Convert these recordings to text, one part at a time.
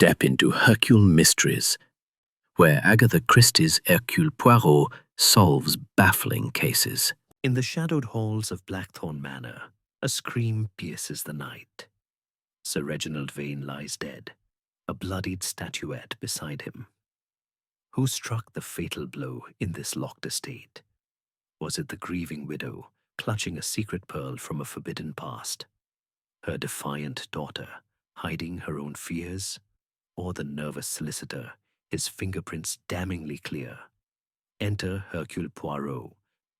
step into Hercule Mysteries, where Agatha Christie's Hercule Poirot solves baffling cases. In the shadowed halls of Blackthorn Manor, a scream pierces the night. Sir Reginald Vane lies dead, a bloodied statuette beside him. Who struck the fatal blow in this locked estate? Was it the grieving widow, clutching a secret pearl from a forbidden past? Her defiant daughter, hiding her own fears? Or the nervous solicitor, his fingerprints damningly clear? Enter Hercule Poirot,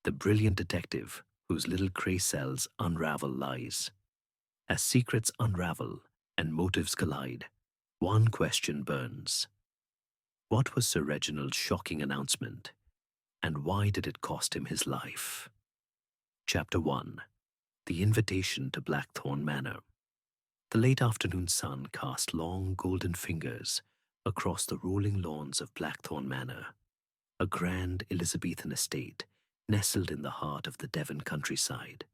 the brilliant detective whose little grey cells unravel lies. As secrets unravel and motives collide, one question burns. What was Sir Reginald's shocking announcement, and why did it cost him his life? Chapter 1. The Invitation to Blackthorn Manor. The late afternoon sun cast long golden fingers across the rolling lawns of Blackthorn Manor, a grand Elizabethan estate nestled in the heart of the Devon countryside.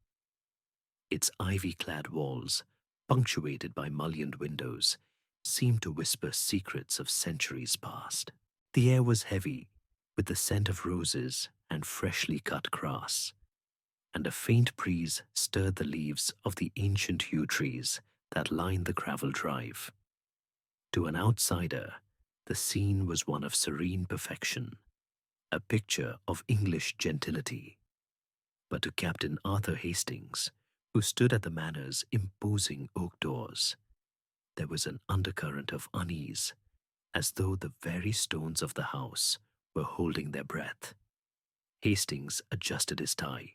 Its ivy-clad walls, punctuated by mullioned windows, seemed to whisper secrets of centuries past. The air was heavy with the scent of roses and freshly cut grass, and a faint breeze stirred the leaves of the ancient yew trees that lined the gravel drive. To an outsider, the scene was one of serene perfection, a picture of English gentility. But to Captain Arthur Hastings, who stood at the manor's imposing oak doors, there was an undercurrent of unease, as though the very stones of the house were holding their breath. Hastings adjusted his tie,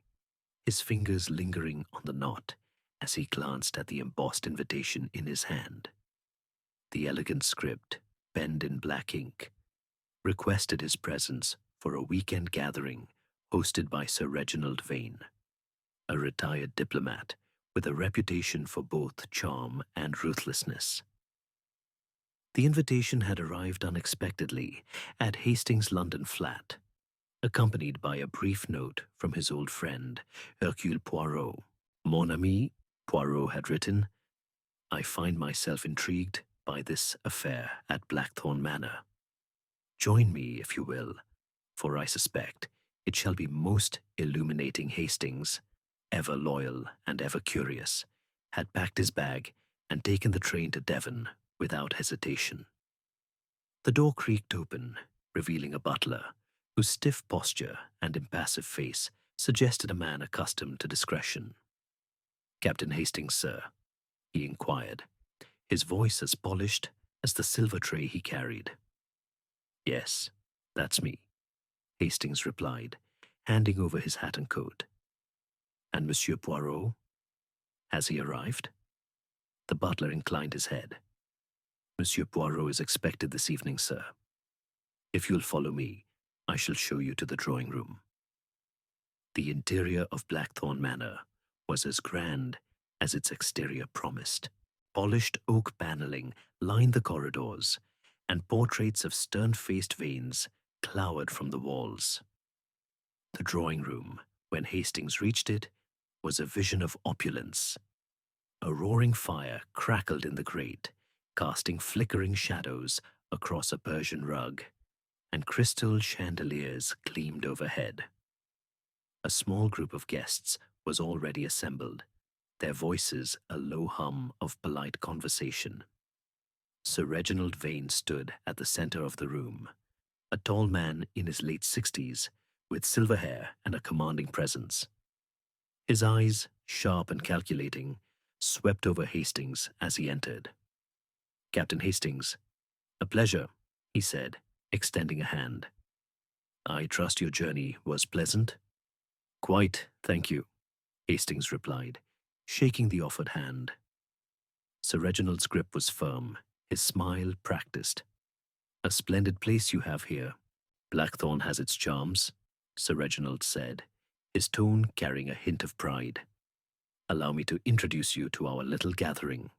his fingers lingering on the knot as he glanced at the embossed invitation in his hand. The elegant script, penned in black ink, requested his presence for a weekend gathering hosted by Sir Reginald Vane, a retired diplomat with a reputation for both charm and ruthlessness. The invitation had arrived unexpectedly at Hastings' London flat, accompanied by a brief note from his old friend, Hercule Poirot. Mon ami, Poirot had written, I find myself intrigued by this affair at Blackthorn Manor. Join me, if you will, for I suspect it shall be most illuminating. Hastings, ever loyal and ever curious, had packed his bag and taken the train to Devon without hesitation. The door creaked open, revealing a butler, whose stiff posture and impassive face suggested a man accustomed to discretion. Captain Hastings, sir, he inquired, his voice as polished as the silver tray he carried. Yes, that's me, Hastings replied, handing over his hat and coat. And Monsieur Poirot? Has he arrived? The butler inclined his head. Monsieur Poirot is expected this evening, sir. If you'll follow me, I shall show you to the drawing room. The interior of Blackthorn Manor was as grand as its exterior promised. Polished oak paneling lined the corridors, and portraits of stern-faced Vanes glowered from the walls. The drawing room, when Hastings reached it, was a vision of opulence. A roaring fire crackled in the grate, casting flickering shadows across a Persian rug, and crystal chandeliers gleamed overhead. A small group of guests was already assembled, their voices a low hum of polite conversation. Sir Reginald Vane stood at the center of the room, a tall man in his late 60s, with silver hair and a commanding presence. His eyes, sharp and calculating, swept over Hastings as he entered. Captain Hastings, a pleasure, he said, extending a hand. I trust your journey was pleasant? Quite, thank you, Hastings replied, shaking the offered hand. Sir Reginald's grip was firm, his smile practiced. A splendid place you have here. Blackthorn has its charms, Sir Reginald said, his tone carrying a hint of pride. Allow me to introduce you to our little gathering.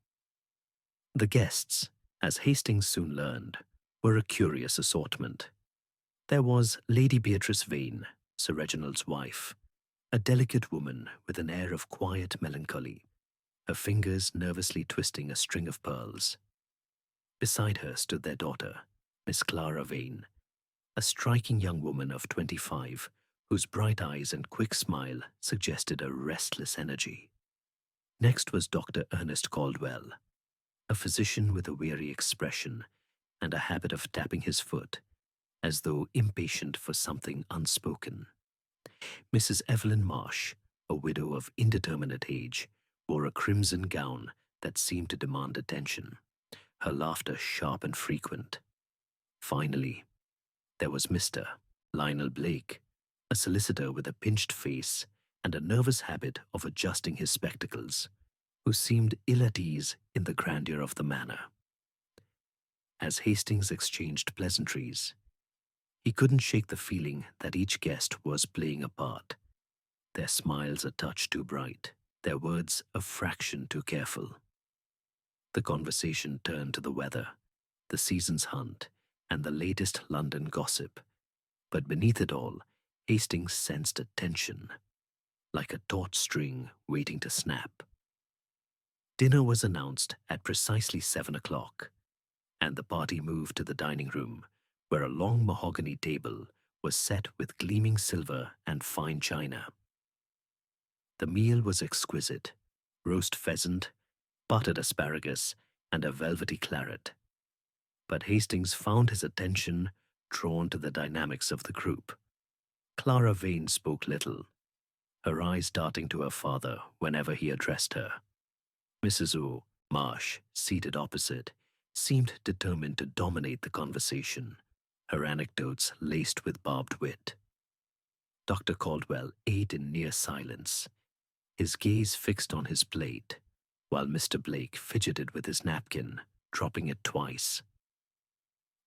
The guests, as Hastings soon learned, were a curious assortment. There was Lady Beatrice Vane, Sir Reginald's wife, a delicate woman with an air of quiet melancholy, her fingers nervously twisting a string of pearls. Beside her stood their daughter, Miss Clara Vane, a striking young woman of 25, whose bright eyes and quick smile suggested a restless energy. Next was Dr. Ernest Caldwell, a physician with a weary expression and a habit of tapping his foot, as though impatient for something unspoken. Mrs. Evelyn Marsh, a widow of indeterminate age, wore a crimson gown that seemed to demand attention, her laughter sharp and frequent. Finally, there was Mr. Lionel Blake, a solicitor with a pinched face and a nervous habit of adjusting his spectacles, who seemed ill at ease in the grandeur of the manor. As Hastings exchanged pleasantries, he couldn't shake the feeling that each guest was playing a part, their smiles a touch too bright, their words a fraction too careful. The conversation turned to the weather, the season's hunt, and the latest London gossip. But beneath it all, Hastings sensed a tension, like a taut string waiting to snap. Dinner was announced at precisely 7 o'clock, and the party moved to the dining room, where a long mahogany table was set with gleaming silver and fine china. The meal was exquisite: roast pheasant, buttered asparagus, and a velvety claret. But Hastings found his attention drawn to the dynamics of the group. Clara Vane spoke little, her eyes darting to her father whenever he addressed her. Mrs. O. Marsh, seated opposite, seemed determined to dominate the conversation, her anecdotes laced with barbed wit. Dr. Caldwell ate in near silence, his gaze fixed on his plate, while Mr. Blake fidgeted with his napkin, dropping it twice.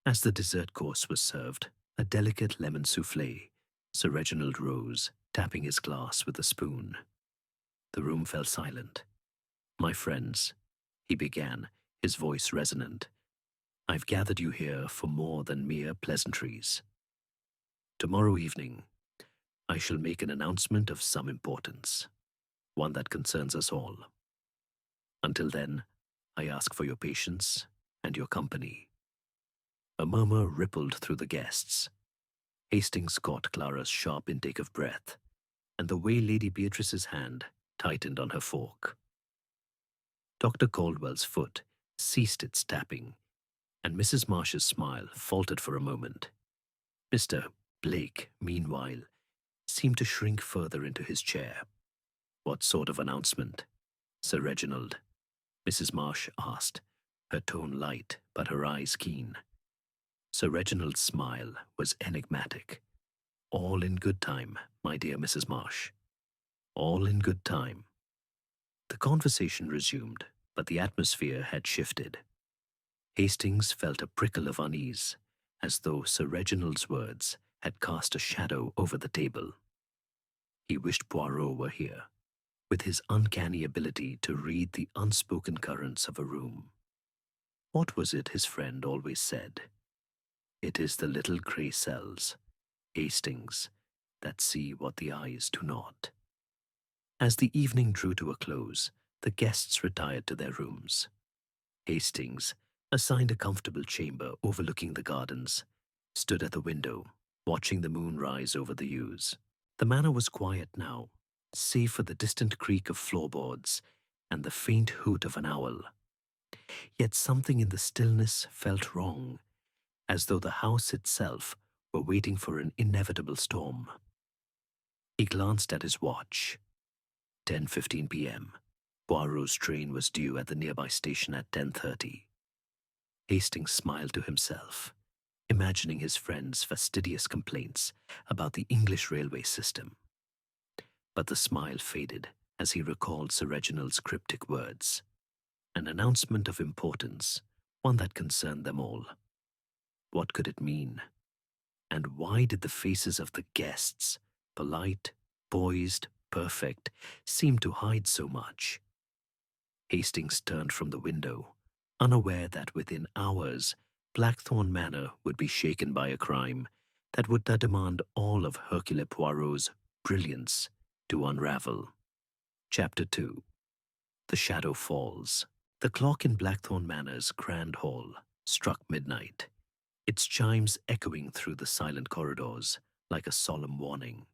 As the dessert course was served, a delicate lemon souffle, Sir Reginald rose, tapping his glass with a spoon. The room fell silent. "My friends," he began, his voice resonant, "I've gathered you here for more than mere pleasantries. Tomorrow evening, I shall make an announcement of some importance, one that concerns us all. Until then, I ask for your patience and your company." A murmur rippled through the guests. Hastings caught Clara's sharp intake of breath, and the way Lady Beatrice's hand tightened on her fork. Dr. Caldwell's foot ceased its tapping, and Mrs. Marsh's smile faltered for a moment. Mr. Blake, meanwhile, seemed to shrink further into his chair. "What sort of announcement, Sir Reginald?" Mrs. Marsh asked, her tone light but her eyes keen. Sir Reginald's smile was enigmatic. "All in good time, my dear Mrs. Marsh. All in good time." The conversation resumed, but the atmosphere had shifted. Hastings felt a prickle of unease, as though Sir Reginald's words had cast a shadow over the table. He wished Poirot were here, with his uncanny ability to read the unspoken currents of a room. What was it his friend always said? "It is the little grey cells, Hastings, that see what the eyes do not." As the evening drew to a close, the guests retired to their rooms. Hastings, assigned a comfortable chamber overlooking the gardens, stood at the window, watching the moon rise over the yews. The manor was quiet now, save for the distant creak of floorboards and the faint hoot of an owl. Yet something in the stillness felt wrong, as though the house itself were waiting for an inevitable storm. He glanced at his watch. 10:15 p.m. Poirot's train was due at the nearby station at 10:30. Hastings smiled to himself, imagining his friend's fastidious complaints about the English railway system. But the smile faded as he recalled Sir Reginald's cryptic words. An announcement of importance, one that concerned them all. What could it mean? And why did the faces of the guests, polite, poised, perfect, seem to hide so much? Hastings turned from the window, unaware that within hours Blackthorn Manor would be shaken by a crime that would demand all of Hercule Poirot's brilliance to unravel. Chapter 2. The Shadow Falls. The clock in Blackthorn Manor's grand hall Struck midnight, its chimes echoing through the silent corridors like a solemn warning.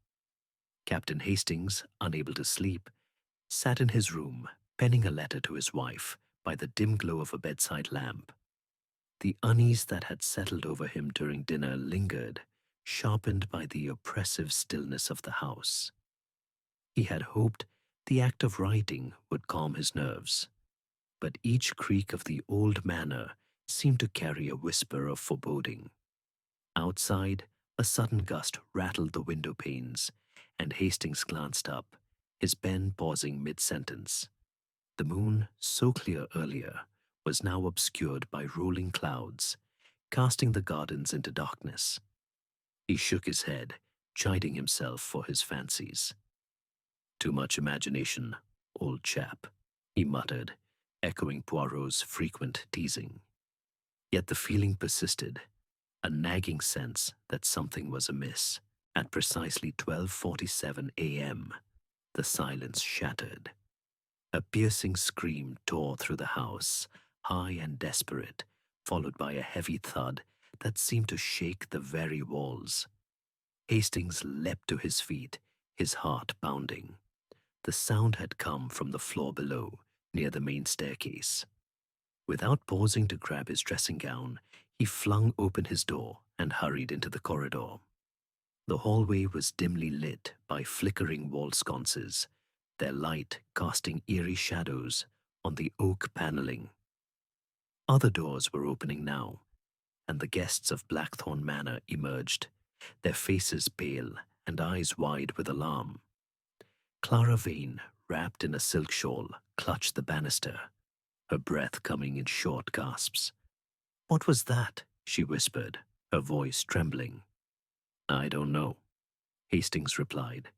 Captain Hastings, unable to sleep, sat in his room, penning a letter to his wife by the dim glow of a bedside lamp. The unease that had settled over him during dinner lingered, sharpened by the oppressive stillness of the house. He had hoped the act of writing would calm his nerves, but each creak of the old manor seemed to carry a whisper of foreboding. Outside, a sudden gust rattled the window panes, and Hastings glanced up, his pen pausing mid-sentence. The moon, so clear earlier, was now obscured by rolling clouds, casting the gardens into darkness. He shook his head, chiding himself for his fancies. "Too much imagination, old chap," he muttered, echoing Poirot's frequent teasing. Yet the feeling persisted, a nagging sense that something was amiss. At precisely 12:47 a.m., the silence shattered. A piercing scream tore through the house, high and desperate, followed by a heavy thud that seemed to shake the very walls. Hastings leapt to his feet, his heart pounding. The sound had come from the floor below, near the main staircase. Without pausing to grab his dressing gown, he flung open his door and hurried into the corridor. The hallway was dimly lit by flickering wall sconces, their light casting eerie shadows on the oak paneling. Other doors were opening now, and the guests of Blackthorn Manor emerged, their faces pale and eyes wide with alarm. Clara Vane, wrapped in a silk shawl, clutched the banister, her breath coming in short gasps. "What was that?" she whispered, her voice trembling. "I don't know," Hastings replied,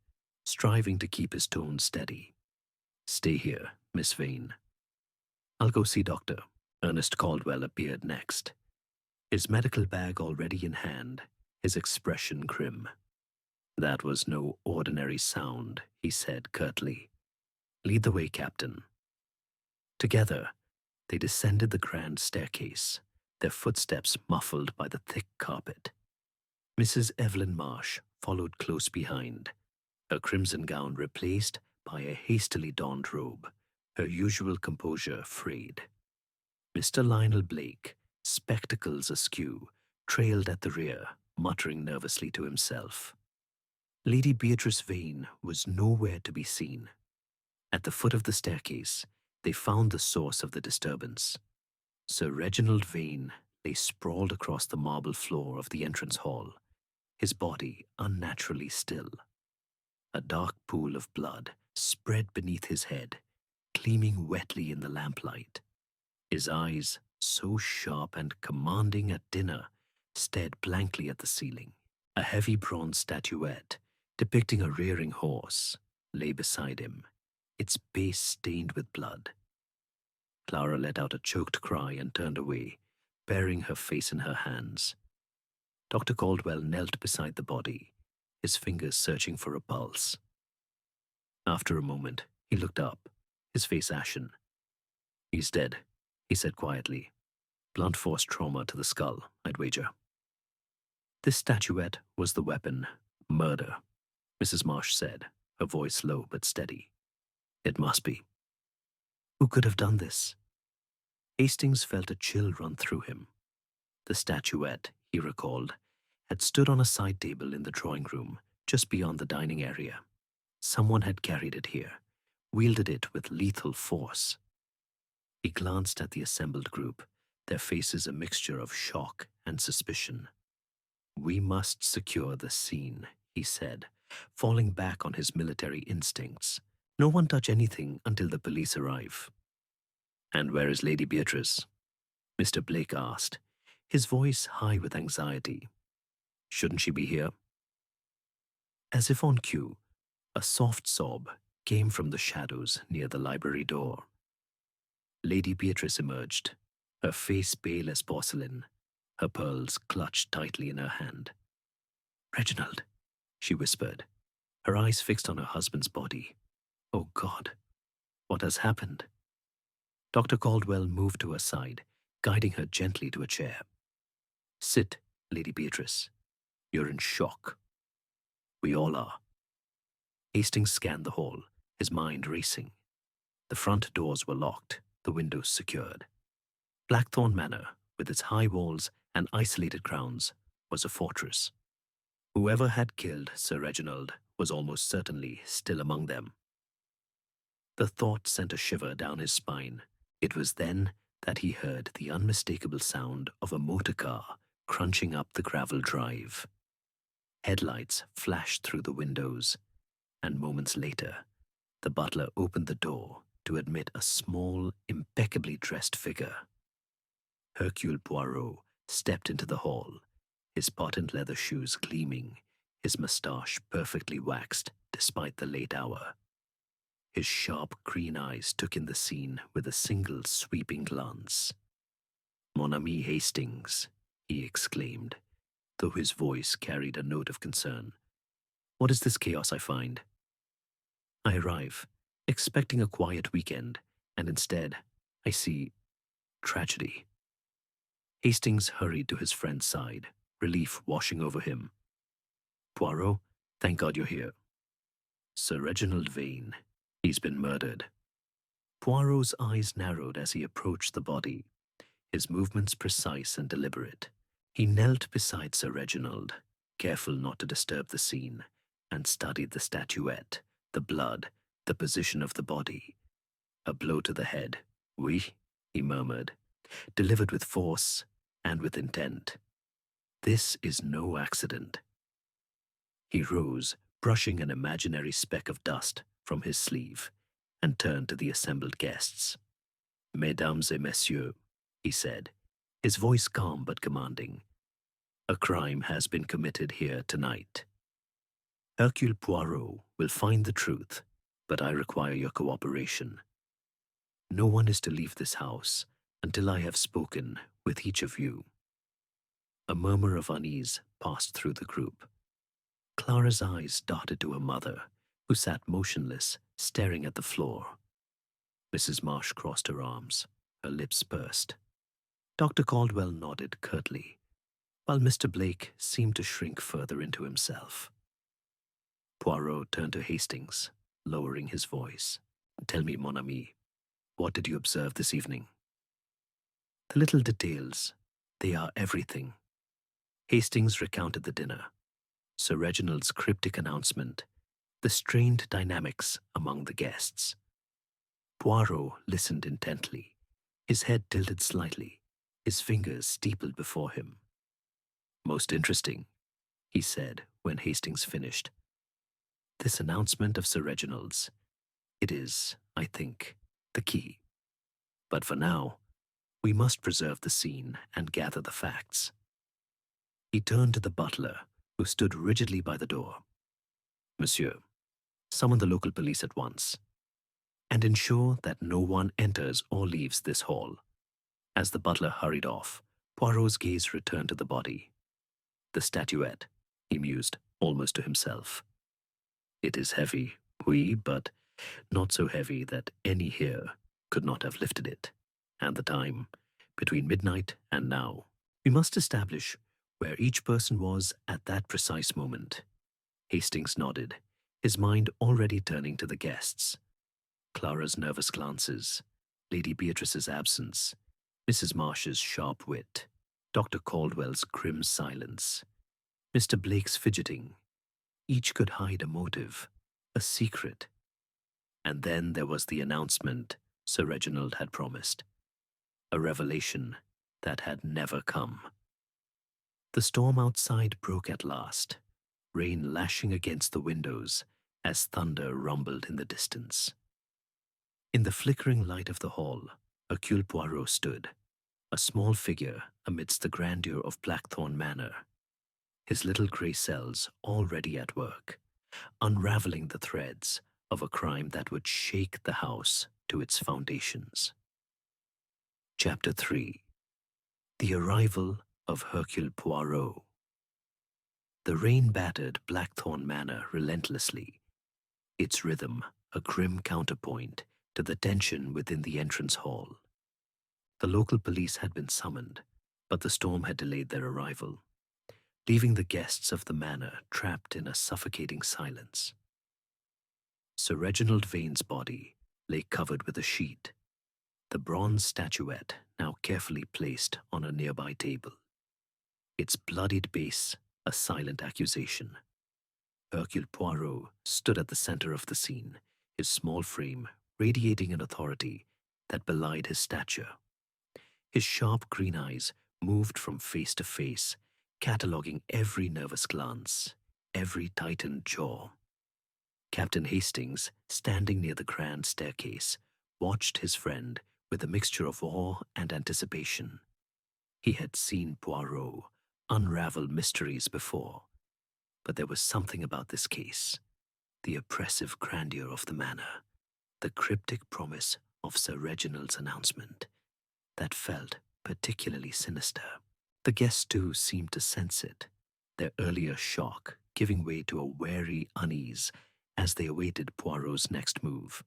striving to keep his tone steady. "Stay here, Miss Vane." "I'll go see Doctor." Ernest Caldwell appeared next, his medical bag already in hand, his expression grim. "That was no ordinary sound," he said curtly. "Lead the way, Captain." Together, they descended the grand staircase, their footsteps muffled by the thick carpet. Mrs. Evelyn Marsh followed close behind, her crimson gown replaced by a hastily donned robe, her usual composure frayed. Mr. Lionel Blake, spectacles askew, trailed at the rear, muttering nervously to himself. Lady Beatrice Vane was nowhere to be seen. At the foot of the staircase, they found the source of the disturbance. Sir Reginald Vane lay sprawled across the marble floor of the entrance hall, his body unnaturally still. A dark pool of blood spread beneath his head, gleaming wetly in the lamplight. His eyes, so sharp and commanding at dinner, stared blankly at the ceiling. A heavy bronze statuette, depicting a rearing horse, lay beside him, its base stained with blood. Clara let out a choked cry and turned away, burying her face in her hands. Dr. Caldwell knelt beside the body, his fingers searching for a pulse. After a moment, he looked up, his face ashen. "He's dead," he said quietly. "Blunt force trauma to the skull, I'd wager." This statuette was the weapon. "Murder," Mrs. Marsh said, her voice low but steady. "It must be." Who could have done this? Hastings felt a chill run through him. The statuette, he recalled, had stood on a side table in the drawing room, just beyond the dining area. Someone had carried it here, wielded it with lethal force. He glanced at the assembled group, their faces a mixture of shock and suspicion. "We must secure the scene," he said, falling back on his military instincts. "No one touch anything until the police arrive." "And where is Lady Beatrice?" Mr. Blake asked, his voice high with anxiety. "Shouldn't she be here?" As if on cue, a soft sob came from the shadows near the library door. Lady Beatrice emerged, her face pale as porcelain, her pearls clutched tightly in her hand. "Reginald," she whispered, her eyes fixed on her husband's body. "Oh God, what has happened?" Dr. Caldwell moved to her side, guiding her gently to a chair. "Sit, Lady Beatrice. You're in shock. We all are." Hastings scanned the hall, his mind racing. The front doors were locked, the windows secured. Blackthorn Manor, with its high walls and isolated grounds, was a fortress. Whoever had killed Sir Reginald was almost certainly still among them. The thought sent a shiver down his spine. It was then that he heard the unmistakable sound of a motor car crunching up the gravel drive. Headlights flashed through the windows, and moments later, the butler opened the door to admit a small, impeccably dressed figure. Hercule Poirot stepped into the hall, his patent leather shoes gleaming, his moustache perfectly waxed despite the late hour. His sharp green eyes took in the scene with a single sweeping glance. "Mon ami Hastings," he exclaimed, though his voice carried a note of concern. "What is this chaos I find? I arrive, expecting a quiet weekend, and instead, I see tragedy." Hastings hurried to his friend's side, relief washing over him. "Poirot, thank God you're here. Sir Reginald Vane, he's been murdered." Poirot's eyes narrowed as he approached the body, his movements precise and deliberate. He knelt beside Sir Reginald, careful not to disturb the scene, and studied the statuette, the blood, the position of the body. "A blow to the head, oui," he murmured, "delivered with force and with intent. This is no accident." He rose, brushing an imaginary speck of dust from his sleeve, and turned to the assembled guests. "Mesdames et messieurs," he said, his voice calm but commanding, "a crime has been committed here tonight. Hercule Poirot will find the truth, but I require your cooperation. No one is to leave this house until I have spoken with each of you." A murmur of unease passed through the group. Clara's eyes darted to her mother, who sat motionless, staring at the floor. Mrs. Marsh crossed her arms, her lips pursed. Dr. Caldwell nodded curtly, while Mr. Blake seemed to shrink further into himself. Poirot turned to Hastings, lowering his voice. "Tell me, mon ami, what did you observe this evening?" "The little details, they are everything." Hastings recounted the dinner, Sir Reginald's cryptic announcement, the strained dynamics among the guests. Poirot listened intently, his head tilted slightly, his fingers steepled before him. "Most interesting," he said when Hastings finished. "This announcement of Sir Reginald's, it is, I think, the key. But for now, we must preserve the scene and gather the facts." He turned to the butler, who stood rigidly by the door. "Monsieur, summon the local police at once, and ensure that no one enters or leaves this hall." As the butler hurried off, Poirot's gaze returned to the body. "The statuette," he mused, almost to himself. "It is heavy, oui, but not so heavy that any here could not have lifted it. And the time, between midnight and now. We must establish where each person was at that precise moment." Hastings nodded, his mind already turning to the guests. Clara's nervous glances, Lady Beatrice's absence, Mrs. Marsh's sharp wit, Dr. Caldwell's grim silence, Mr. Blake's fidgeting. Each could hide a motive, a secret. And then there was the announcement Sir Reginald had promised, a revelation that had never come. The storm outside broke at last, rain lashing against the windows as thunder rumbled in the distance. In the flickering light of the hall, Hercule Poirot stood, a small figure amidst the grandeur of Blackthorn Manor, his little grey cells already at work, unraveling the threads of a crime that would shake the house to its foundations. Chapter 3. The Arrival of Hercule Poirot. The rain battered Blackthorn Manor relentlessly, its rhythm a grim counterpoint to the tension within the entrance hall. The local police had been summoned, but the storm had delayed their arrival, leaving the guests of the manor trapped in a suffocating silence. Sir Reginald Vane's body lay covered with a sheet, the bronze statuette now carefully placed on a nearby table. Its bloodied base a silent accusation. Hercule Poirot stood at the center of the scene, his small frame radiating an authority that belied his stature. His sharp green eyes moved from face to face, cataloging every nervous glance, every tightened jaw. Captain Hastings, standing near the grand staircase, watched his friend with a mixture of awe and anticipation. He had seen Poirot unravel mysteries before, but there was something about this case, the oppressive grandeur of the manor, the cryptic promise of Sir Reginald's announcement, that felt particularly sinister. The guests too seemed to sense it, their earlier shock giving way to a wary unease as they awaited Poirot's next move.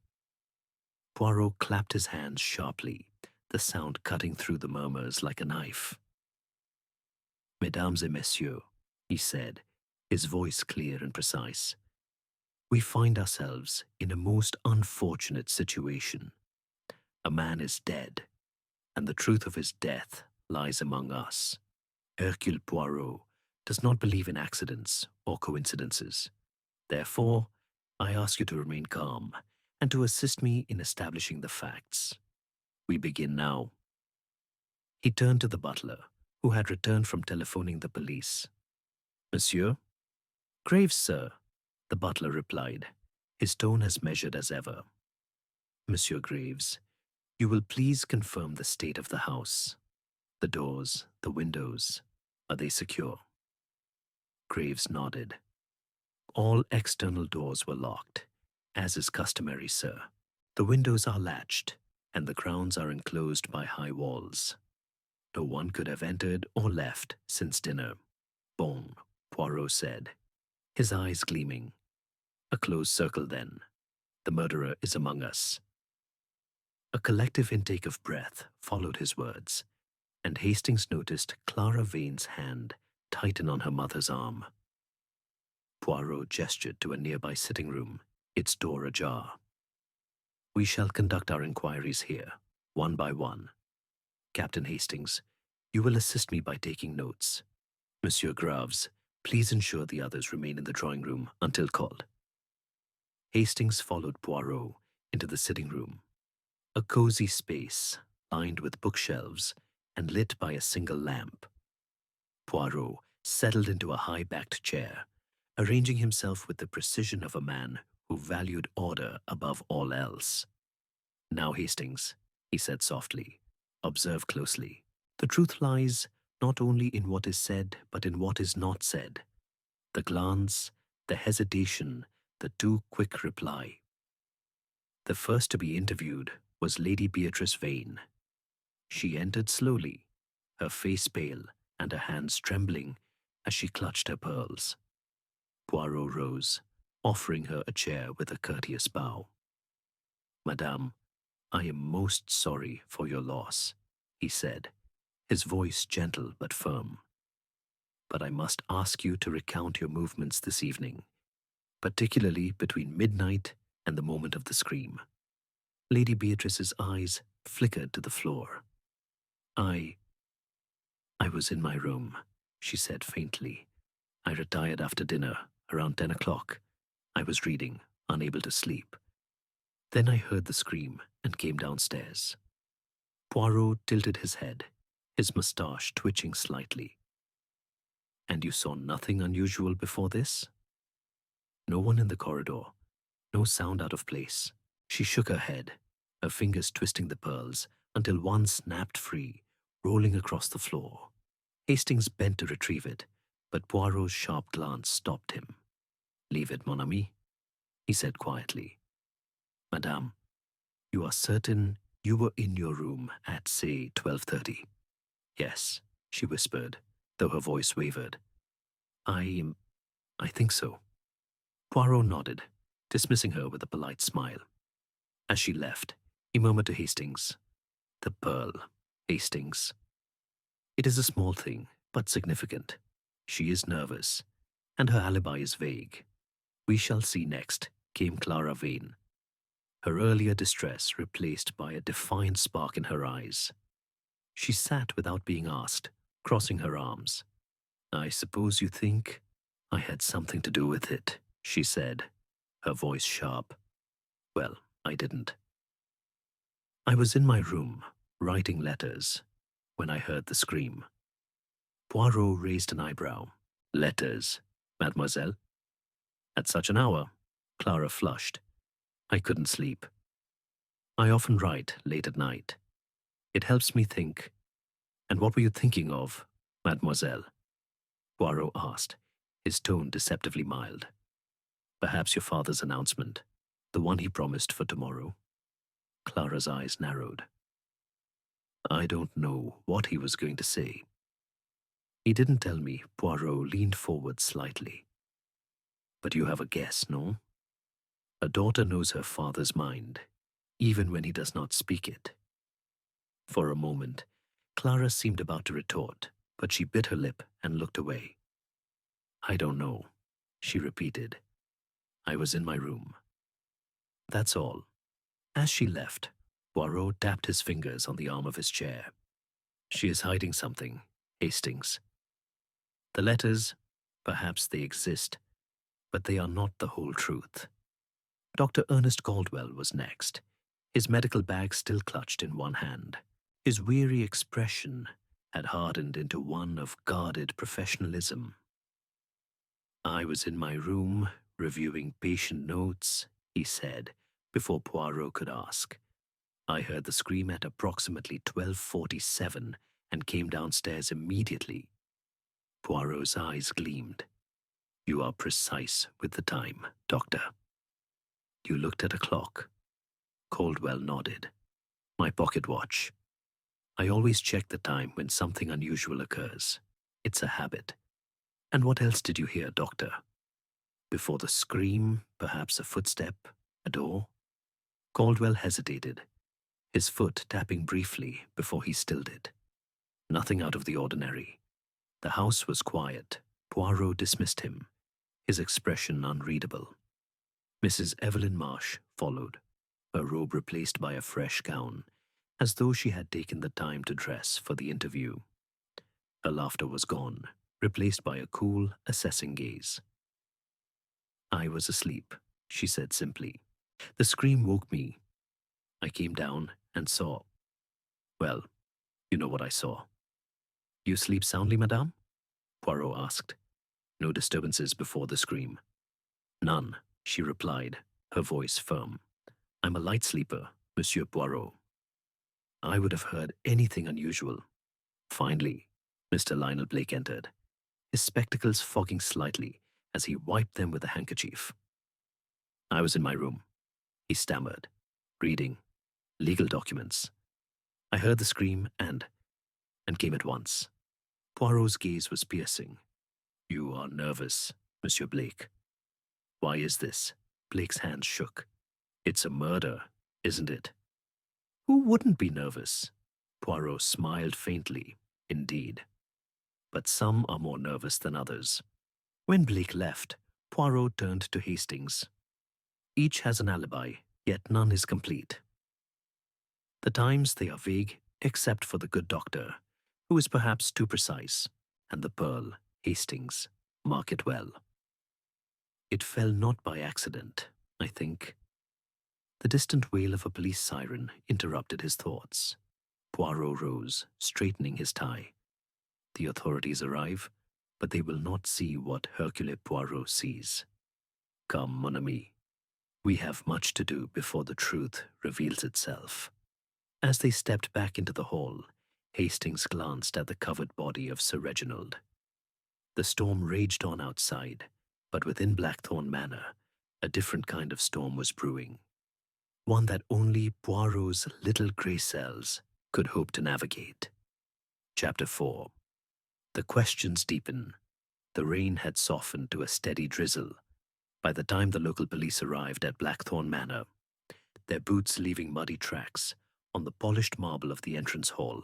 Poirot clapped his hands sharply, the sound cutting through the murmurs like a knife. "Mesdames et messieurs," he said, his voice clear and precise, "we find ourselves in a most unfortunate situation. A man is dead, and the truth of his death lies among us. Hercule Poirot does not believe in accidents or coincidences. Therefore, I ask you to remain calm and to assist me in establishing the facts. We begin now." He turned to the butler, who had returned from telephoning the police. "Monsieur?" "Graves, sir," the butler replied, his tone as measured as ever. "Monsieur Graves, you will please confirm the state of the house. The doors, the windows, are they secure?" Graves nodded. "All external doors were locked, as is customary, sir. The windows are latched, and the grounds are enclosed by high walls. No one could have entered or left since dinner." "Bon," Poirot said, his eyes gleaming. "A closed circle, then. The murderer is among us." A collective intake of breath followed his words, and Hastings noticed Clara Vane's hand tighten on her mother's arm. Poirot gestured to a nearby sitting room, its door ajar. "We shall conduct our inquiries here, one by one. Captain Hastings, you will assist me by taking notes. Monsieur Graves, please ensure the others remain in the drawing room until called." Hastings followed Poirot into the sitting room, a cozy space lined with bookshelves and lit by a single lamp. Poirot settled into a high-backed chair, arranging himself with the precision of a man who valued order above all else. "Now, Hastings," he said softly, "observe closely. The truth lies not only in what is said, but in what is not said. The glance, the hesitation, the too quick reply." The first to be interviewed was Lady Beatrice Vane. She entered slowly, her face pale and her hands trembling as she clutched her pearls. Poirot rose, offering her a chair with a courteous bow. "Madame, I am most sorry for your loss," he said, his voice gentle but firm. "But I must ask you to recount your movements this evening, particularly between midnight and the moment of the scream." Lady Beatrice's eyes flickered to the floor. I was in my room," she said faintly. "I retired after dinner, around 10 o'clock. I was reading, unable to sleep. Then I heard the scream and came downstairs." Poirot tilted his head, his moustache twitching slightly. "And you saw nothing unusual before this?" "No one in the corridor, no sound out of place." She shook her head, her fingers twisting the pearls until one snapped free, rolling across the floor. Hastings bent to retrieve it, but Poirot's sharp glance stopped him. "Leave it, mon ami," he said quietly. "Madame, you are certain you were in your room at, say, 12:30? "Yes," she whispered, though her voice wavered. I think so." Poirot nodded, dismissing her with a polite smile. As she left, he murmured to Hastings, "The pearl. Hastings. It is a small thing, but significant. She is nervous, and her alibi is vague. We shall see next, came Clara Vane, her earlier distress replaced by a defiant spark in her eyes. She sat without being asked, crossing her arms. I suppose you think I had something to do with it, she said, her voice sharp. Well, I didn't. I was in my room, writing letters, when I heard the scream. Poirot raised an eyebrow. Letters, mademoiselle? At such an hour? Clara flushed. I couldn't sleep. I often write late at night. It helps me think. And what were you thinking of, mademoiselle? Poirot asked, his tone deceptively mild. Perhaps your father's announcement, the one he promised for tomorrow. Clara's eyes narrowed. I don't know what he was going to say. He didn't tell me. Poirot leaned forward slightly. But you have a guess, no? A daughter knows her father's mind, even when he does not speak it. For a moment, Clara seemed about to retort, but she bit her lip and looked away. I don't know, she repeated. I was in my room. That's all. As she left, Poirot tapped his fingers on the arm of his chair. She is hiding something, Hastings. The letters, perhaps they exist, but they are not the whole truth. Dr. Ernest Caldwell was next, his medical bag still clutched in one hand. His weary expression had hardened into one of guarded professionalism. I was in my room, reviewing patient notes, he said, before Poirot could ask. I heard the scream at approximately 12:47 and came downstairs immediately. Poirot's eyes gleamed. You are precise with the time, Doctor. You looked at a clock. Caldwell nodded. My pocket watch. I always check the time when something unusual occurs. It's a habit. And what else did you hear, Doctor? Before the scream, perhaps a footstep, a door? Caldwell hesitated, his foot tapping briefly before he stilled it. Nothing out of the ordinary. The house was quiet. Poirot dismissed him, his expression unreadable. Mrs. Evelyn Marsh followed, her robe replaced by a fresh gown, as though she had taken the time to dress for the interview. Her laughter was gone, replaced by a cool, assessing gaze. I was asleep, she said simply. The scream woke me. I came down and saw. Well, you know what I saw. You sleep soundly, madame? Poirot asked. No disturbances before the scream. None, she replied, her voice firm. I'm a light sleeper, Monsieur Poirot. I would have heard anything unusual. Finally, Mr. Lionel Blake entered, his spectacles fogging slightly as he wiped them with a handkerchief. I was in my room, he stammered, reading legal documents. I heard the scream and came at once. Poirot's gaze was piercing. You are nervous, Monsieur Blake. Why is this? Blake's hands shook. It's a murder, isn't it? Who wouldn't be nervous? Poirot smiled faintly. Indeed. But some are more nervous than others. When Blake left, Poirot turned to Hastings. Each has an alibi, yet none is complete. The times they are vague, except for the good doctor, who is perhaps too precise, and the pearl, Hastings. Mark it well. It fell not by accident, I think. The distant wail of a police siren interrupted his thoughts. Poirot rose, straightening his tie. The authorities arrive, but they will not see what Hercule Poirot sees. Come, mon ami. We have much to do before the truth reveals itself. As they stepped back into the hall, Hastings glanced at the covered body of Sir Reginald. The storm raged on outside, but within Blackthorn Manor, a different kind of storm was brewing. One that only Poirot's little grey cells could hope to navigate. Chapter 4. The questions deepen. The rain had softened to a steady drizzle by the time the local police arrived at Blackthorn Manor, their boots leaving muddy tracks on the polished marble of the entrance hall.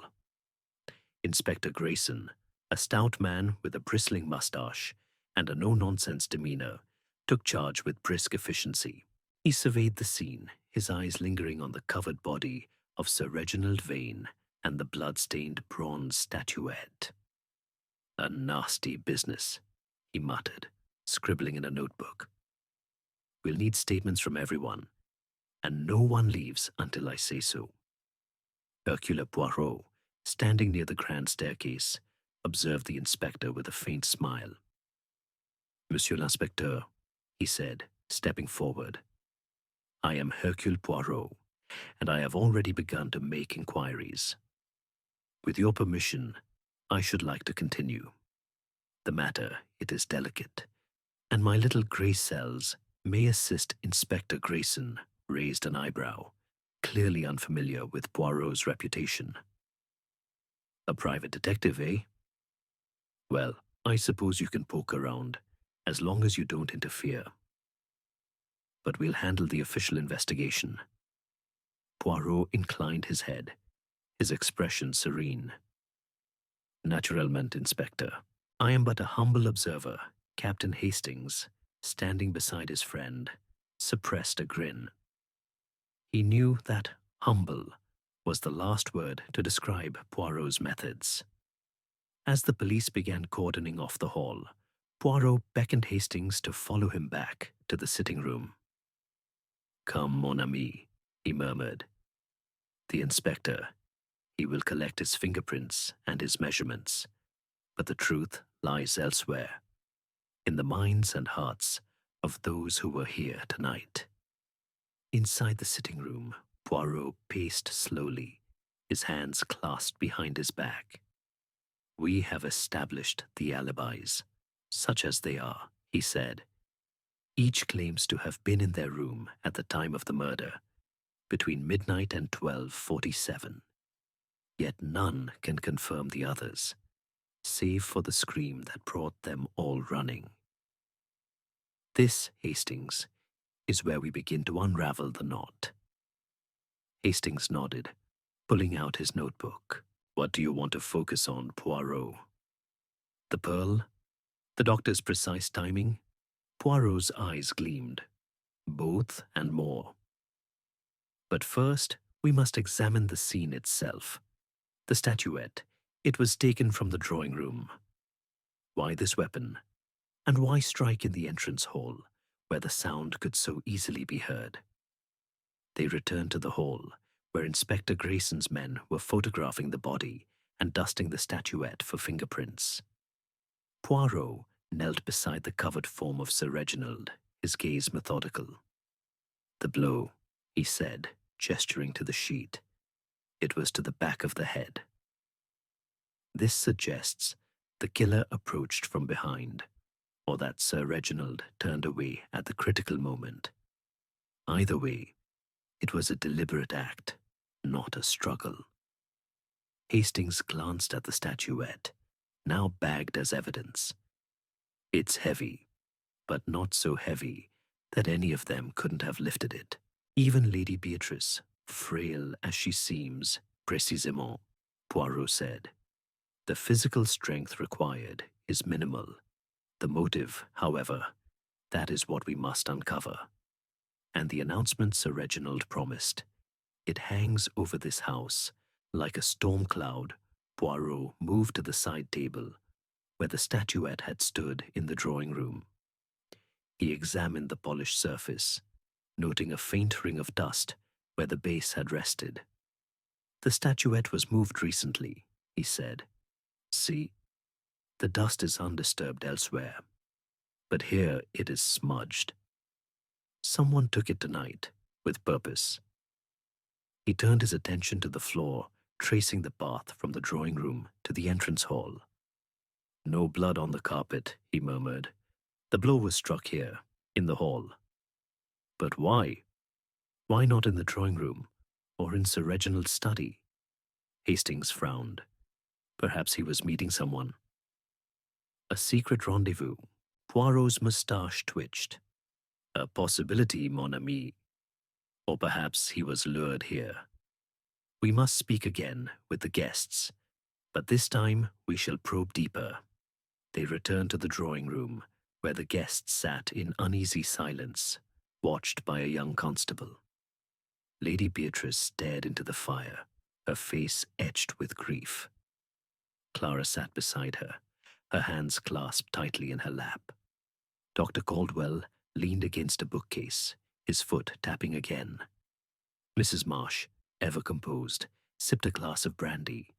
Inspector Grayson, a stout man with a bristling mustache and a no-nonsense demeanor, took charge with brisk efficiency. He surveyed the scene, his eyes lingering on the covered body of Sir Reginald Vane and the blood-stained bronze statuette. "A nasty business," he muttered, scribbling in a notebook. "We'll need statements from everyone, and no one leaves until I say so." Hercule Poirot, standing near the grand staircase, observed the inspector with a faint smile. "Monsieur l'Inspecteur," he said, stepping forward, "I am Hercule Poirot, and I have already begun to make inquiries. With your permission, I should like to continue. The matter, it is delicate, and my little grey cells may assist." Inspector Grayson raised an eyebrow, clearly unfamiliar with Poirot's reputation. "A private detective, eh? Well, I suppose you can poke around, as long as you don't interfere. But we'll handle the official investigation." Poirot inclined his head, his expression serene. "Naturellement, Inspector. I am but a humble observer." Captain Hastings, standing beside his friend, suppressed a grin. He knew that humble was the last word to describe Poirot's methods. As the police began cordoning off the hall, Poirot beckoned Hastings to follow him back to the sitting room. "Come, mon ami," he murmured. "The inspector, he will collect his fingerprints and his measurements, but the truth lies elsewhere, in the minds and hearts of those who were here tonight." Inside the sitting room, Poirot paced slowly, his hands clasped behind his back. "We have established the alibis, such as they are," he said. "Each claims to have been in their room at the time of the murder, between midnight and 12:47. Yet none can confirm the others, save for the scream that brought them all running. This, Hastings, is where we begin to unravel the knot." Hastings nodded, pulling out his notebook. "What do you want to focus on, Poirot? The pearl? The doctor's precise timing?" Poirot's eyes gleamed. "Both and more. But first, we must examine the scene itself. The statuette. It was taken from the drawing room. Why this weapon? And why strike in the entrance hall, where the sound could so easily be heard?" They returned to the hall, where Inspector Grayson's men were photographing the body and dusting the statuette for fingerprints. Poirot knelt beside the covered form of Sir Reginald, his gaze methodical. "The blow," he said, gesturing to the sheet. "It was to the back of the head. This suggests the killer approached from behind, or that Sir Reginald turned away at the critical moment. Either way, it was a deliberate act, not a struggle." Hastings glanced at the statuette, now bagged as evidence. "It's heavy, but not so heavy that any of them couldn't have lifted it. Even Lady Beatrice, frail as she seems, précisément," Poirot said. "The physical strength required is minimal. The motive, however, that is what we must uncover. And the announcement Sir Reginald promised. It hangs over this house like a storm cloud." Poirot moved to the side table, where the statuette had stood in the drawing room. He examined the polished surface, noting a faint ring of dust where the base had rested. "The statuette was moved recently," he said. "See? The dust is undisturbed elsewhere, but here it is smudged. Someone took it tonight, with purpose." He turned his attention to the floor, tracing the path from the drawing room to the entrance hall. "No blood on the carpet," he murmured. "The blow was struck here, in the hall. But why? Why not in the drawing room, or in Sir Reginald's study?" Hastings frowned. Perhaps he was meeting someone. A secret rendezvous. Poirot's moustache twitched. "A possibility, mon ami. Or perhaps he was lured here. We must speak again with the guests, But this time we shall probe deeper. They returned to the drawing room, where the guests sat in uneasy silence, watched by a young constable. Lady Beatrice stared into the fire, her face etched with grief. Clara sat beside her, her hands clasped tightly in her lap. Dr. Caldwell leaned against a bookcase, his foot tapping again. Mrs. Marsh, ever composed, sipped a glass of brandy,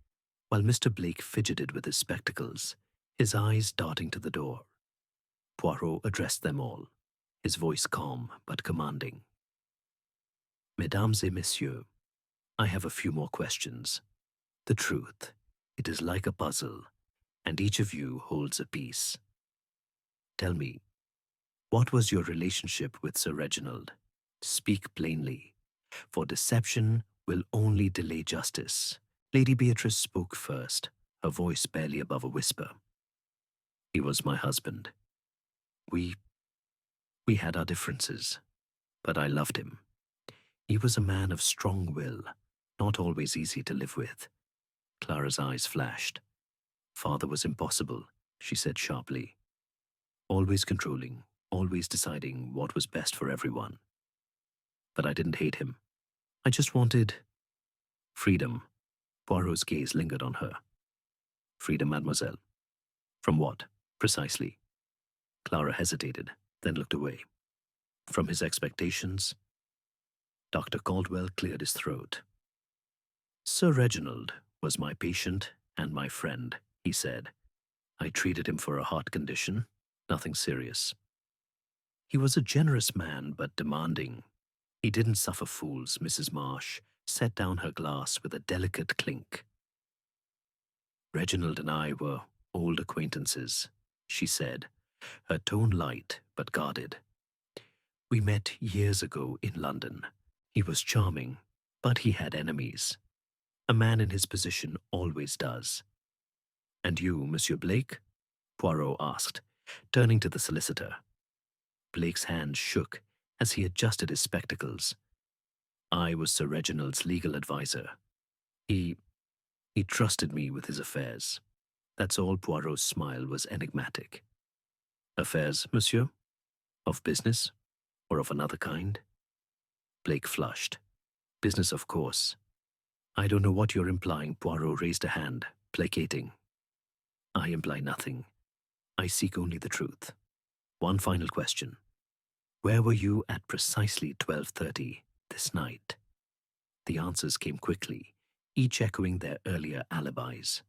while Mr. Blake fidgeted with his spectacles, his eyes darting to the door. Poirot addressed them all, his voice calm but commanding. Mesdames et messieurs, I have a few more questions. The truth, it is like a puzzle, and each of you holds a piece. Tell me, what was your relationship with Sir Reginald? Speak plainly, for deception will only delay justice. Lady Beatrice spoke first, her voice barely above a whisper. He was my husband. We had our differences, but I loved him. He was a man of strong will, not always easy to live with. Clara's eyes flashed. Father was impossible, she said sharply. Always controlling, always deciding what was best for everyone. But I didn't hate him. I just wanted freedom. Poirot's gaze lingered on her. Freedom, mademoiselle. From what, precisely? Clara hesitated, then looked away. From his expectations? Dr. Caldwell cleared his throat. Sir Reginald was my patient and my friend, he said. I treated him for a heart condition, nothing serious. He was a generous man, but demanding. He didn't suffer fools, Mrs. Marsh set down her glass with a delicate clink. Reginald and I were old acquaintances, she said, her tone light but guarded. We met years ago in London. He was charming, but he had enemies. A man in his position always does. And you, Monsieur Blake? Poirot asked, turning to the solicitor. Blake's hand shook as he adjusted his spectacles. I was Sir Reginald's legal adviser. He trusted me with his affairs. That's all. Poirot's smile was enigmatic. Affairs, monsieur? Of business? Or of another kind? Blake flushed. Business, of course. I don't know what you're implying. Poirot raised a hand, placating. I imply nothing. I seek only the truth. One final question. Where were you at precisely 12:30 this night? The answers came quickly, each echoing their earlier alibis.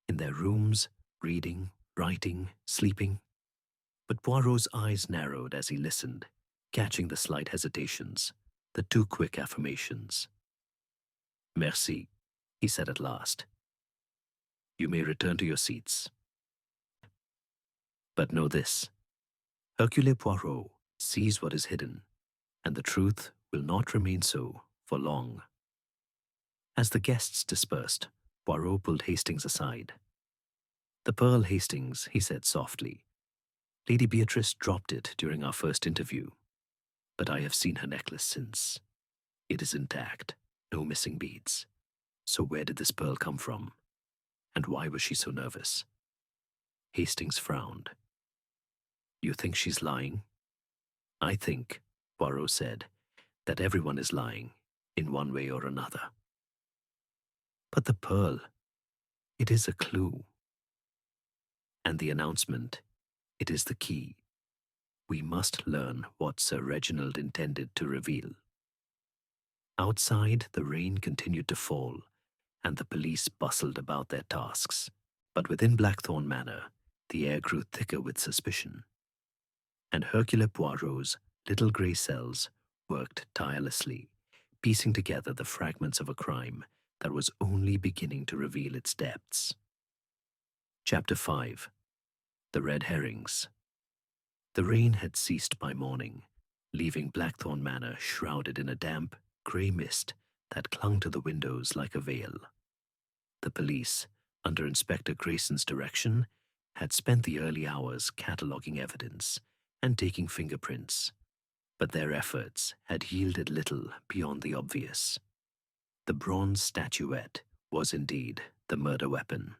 In their rooms, reading, writing, sleeping. But Poirot's eyes narrowed as he listened, catching the slight hesitations, the too quick affirmations. Merci, he said at last. You may return to your seats. But know this. Hercule Poirot sees what is hidden, and the truth will not remain so for long. As the guests dispersed, Poirot pulled Hastings aside. The pearl, Hastings, he said softly. Lady Beatrice dropped it during our first interview, but I have seen her necklace since. It is intact, no missing beads. So where did this pearl come from? And why was she so nervous? Hastings frowned. You think she's lying? I think, Poirot said, that everyone is lying, in one way or another. But the pearl, it is a clue. And the announcement, it is the key. We must learn what Sir Reginald intended to reveal. Outside, the rain continued to fall, and the police bustled about their tasks. But within Blackthorn Manor, the air grew thicker with suspicion. And Hercule Poirot's little grey cells worked tirelessly, piecing together the fragments of a crime that was only beginning to reveal its depths. Chapter 5. The Red Herrings. The rain had ceased by morning, leaving Blackthorn Manor shrouded in a damp, grey mist that clung to the windows like a veil. The police, under Inspector Grayson's direction, had spent the early hours cataloguing evidence and taking fingerprints, but their efforts had yielded little beyond the obvious. The bronze statuette was indeed the the murder weapon,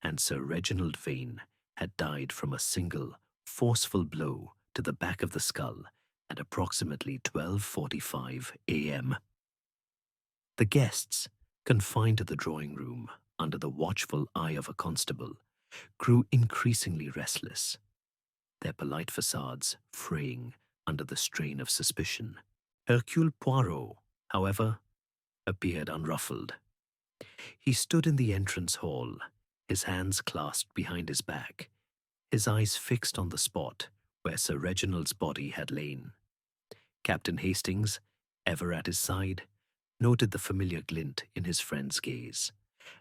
and Sir Reginald Vane had died from a single, forceful blow to the back of the skull at approximately 12:45 a.m. The guests, confined to the drawing room under the watchful eye of a constable, grew increasingly restless, their polite facades fraying under the strain of suspicion. Hercule Poirot, however, appeared unruffled. He stood in the entrance hall, his hands clasped behind his back, his eyes fixed on the spot where Sir Reginald's body had lain. Captain Hastings, ever at his side, noted the familiar glint in his friend's gaze,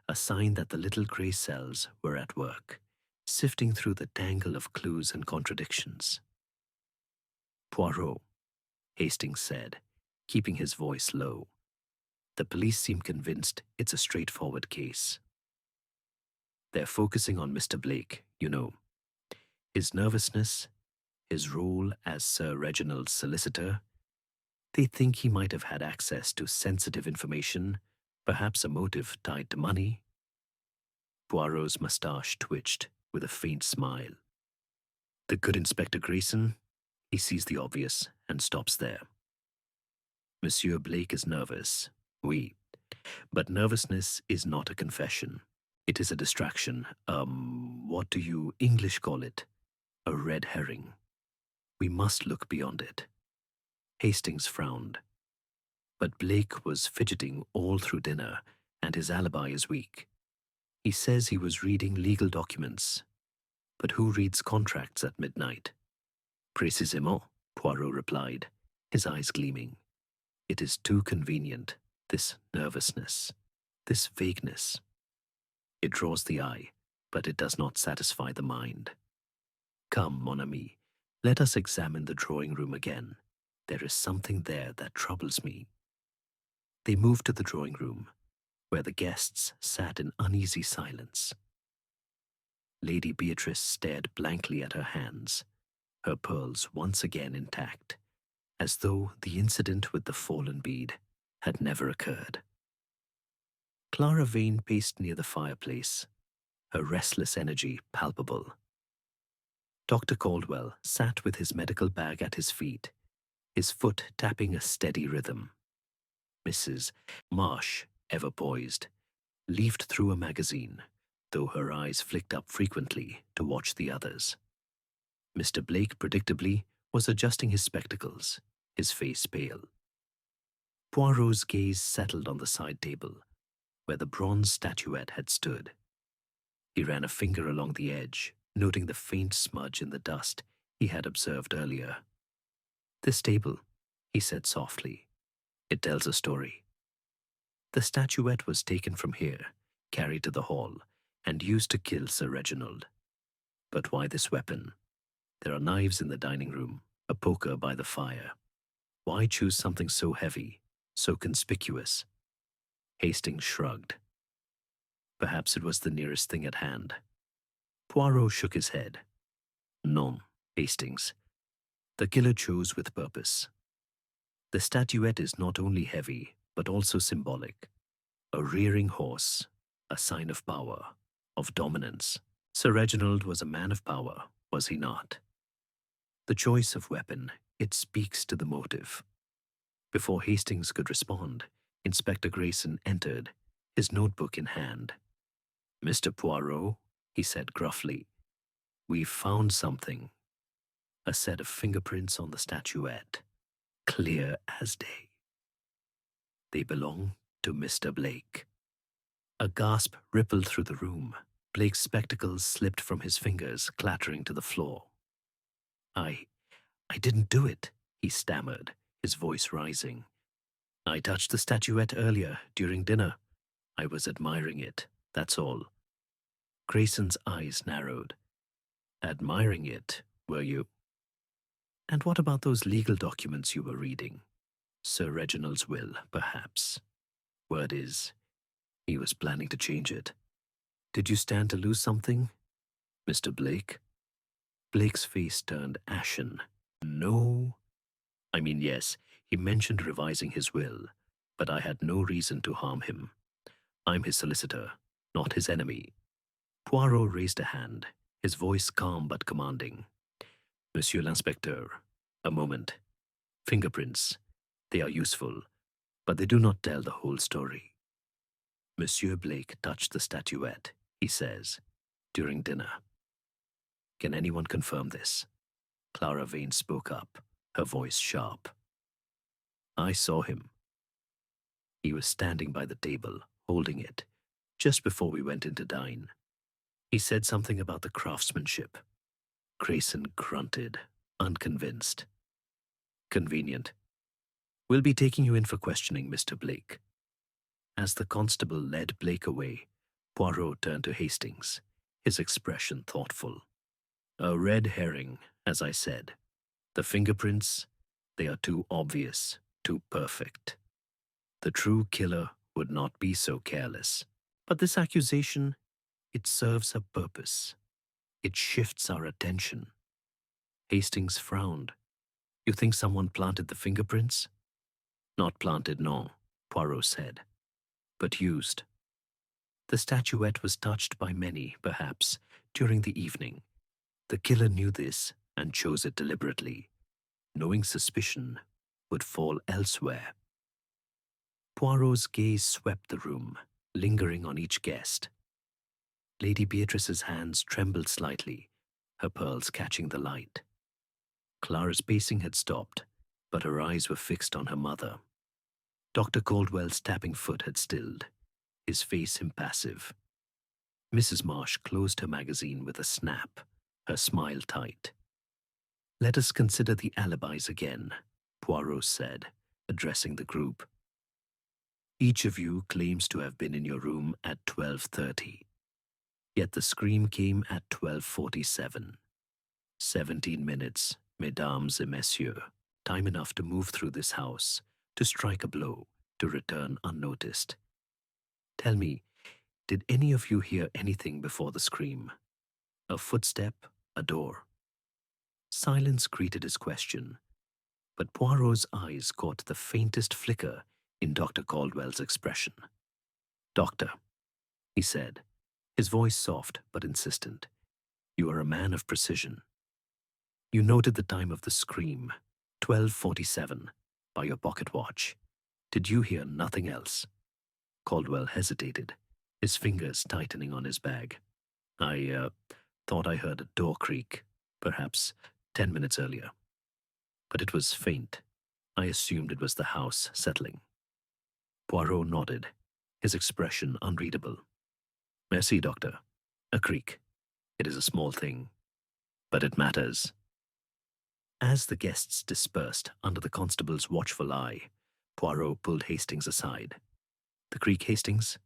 a sign that the little grey cells were at work, sifting through the tangle of clues and contradictions. "Poirot," Hastings said, keeping his voice low. "The police seem convinced it's a straightforward case. They're focusing on Mr. Blake, you know. His nervousness, his role as Sir Reginald's solicitor. They think he might have had access to sensitive information, perhaps a motive tied to money." Poirot's moustache twitched with a faint smile. The good Inspector Grayson, he sees the obvious and stops there. "Monsieur Blake is nervous, oui, but nervousness is not a confession. It is a distraction, what do you English call it? A red herring. We must look beyond it." Hastings frowned. "But Blake was fidgeting all through dinner, and his alibi is weak. He says he was reading legal documents. But who reads contracts at midnight?" "Précisément," Poirot replied, his eyes gleaming. "It is too convenient, this nervousness, this vagueness. It draws the eye, but it does not satisfy the mind. Come, mon ami, let us examine the drawing room again. There is something there that troubles me." They moved to the drawing room, where the guests sat in uneasy silence. Lady Beatrice stared blankly at her hands, her pearls once again intact, as though the incident with the fallen bead had never occurred. Clara Vane paced near the fireplace, her restless energy palpable. Dr. Caldwell sat with his medical bag at his feet, his foot tapping a steady rhythm. Mrs. Marsh, ever poised, leafed through a magazine, though her eyes flicked up frequently to watch the others. Mr. Blake, predictably, was adjusting his spectacles, his face pale. Poirot's gaze settled on the side table, where the bronze statuette had stood. He ran a finger along the edge, noting the faint smudge in the dust he had observed earlier. "This table," he said softly. "It tells a story. The statuette was taken from here, carried to the hall, and used to kill Sir Reginald. But why this weapon? There are knives in the dining room, a poker by the fire. Why choose something so heavy, so conspicuous?" Hastings shrugged. Perhaps it was the nearest thing at hand. Poirot shook his head. "Non, Hastings. The killer chose with purpose. The statuette is not only heavy, but also symbolic. A rearing horse, a sign of power, of dominance. Sir Reginald was a man of power, was he not? The choice of weapon, it speaks to the motive." Before Hastings could respond, Inspector Grayson entered, his notebook in hand. "Mr. Poirot," he said gruffly, "we've found something. A set of fingerprints on the statuette, clear as day. They belong to Mr. Blake." A gasp rippled through the room. Blake's spectacles slipped from his fingers, clattering to the floor. I didn't do it," he stammered, his voice rising. "I touched the statuette earlier, during dinner. I was admiring it, that's all." Grayson's eyes narrowed. "Admiring it, were you? And what about those legal documents you were reading? Sir Reginald's will, perhaps. Word is, he was planning to change it. Did you stand to lose something, Mr. Blake?" Blake's face turned ashen. "No. I mean, yes, he mentioned revising his will, but I had no reason to harm him. I'm his solicitor. not his enemy. Poirot raised a hand, his voice calm but commanding. Monsieur l'Inspecteur, a moment. Fingerprints. They are useful, but they do not tell the whole story. Monsieur Blake touched the statuette, he says, during dinner. Can anyone confirm this? Clara Vane spoke up, her voice sharp. I saw him. He was standing by the table, holding it, just before we went in to dine. He said something about the craftsmanship. Grayson grunted, unconvinced. Convenient. We'll be taking you in for questioning, Mr. Blake. As the constable led Blake away, Poirot turned to Hastings, his expression thoughtful. A red herring, as I said. The fingerprints, they are too obvious, too perfect. The true killer would not be so careless. But this accusation, it serves a purpose. It shifts our attention. Hastings frowned. You think someone planted the fingerprints? Not planted, no, Poirot said, but used. The statuette was touched by many, perhaps, during the evening. The killer knew this and chose it deliberately, knowing suspicion would fall elsewhere. Poirot's gaze swept the room, lingering on each guest. Lady Beatrice's hands trembled slightly, her pearls catching the light. Clara's pacing had stopped, but her eyes were fixed on her mother. Dr. Caldwell's tapping foot had stilled, his face impassive. Mrs. Marsh closed her magazine with a snap, her smile tight. Let us consider the alibis again, Poirot said, addressing the group. Each of you claims to have been in your room at 12:30. Yet the scream came at 12:47. 17 minutes, mesdames et messieurs, time enough to move through this house, to strike a blow, to return unnoticed. Tell me, did any of you hear anything before the scream? A footstep, a door? Silence greeted his question, but Poirot's eyes caught the faintest flicker in Dr. Caldwell's expression. Doctor, he said, his voice soft but insistent, you are a man of precision. You noted the time of the scream, 12:47, by your pocket watch. Did you hear nothing else? Caldwell hesitated, his fingers tightening on his bag. I thought I heard a door creak, perhaps 10 minutes earlier. But it was faint. I assumed it was the house settling. Poirot nodded, his expression unreadable. Merci, doctor. A creak. It is a small thing, but it matters. As the guests dispersed under the constable's watchful eye, Poirot pulled Hastings aside. The creak, Hastings?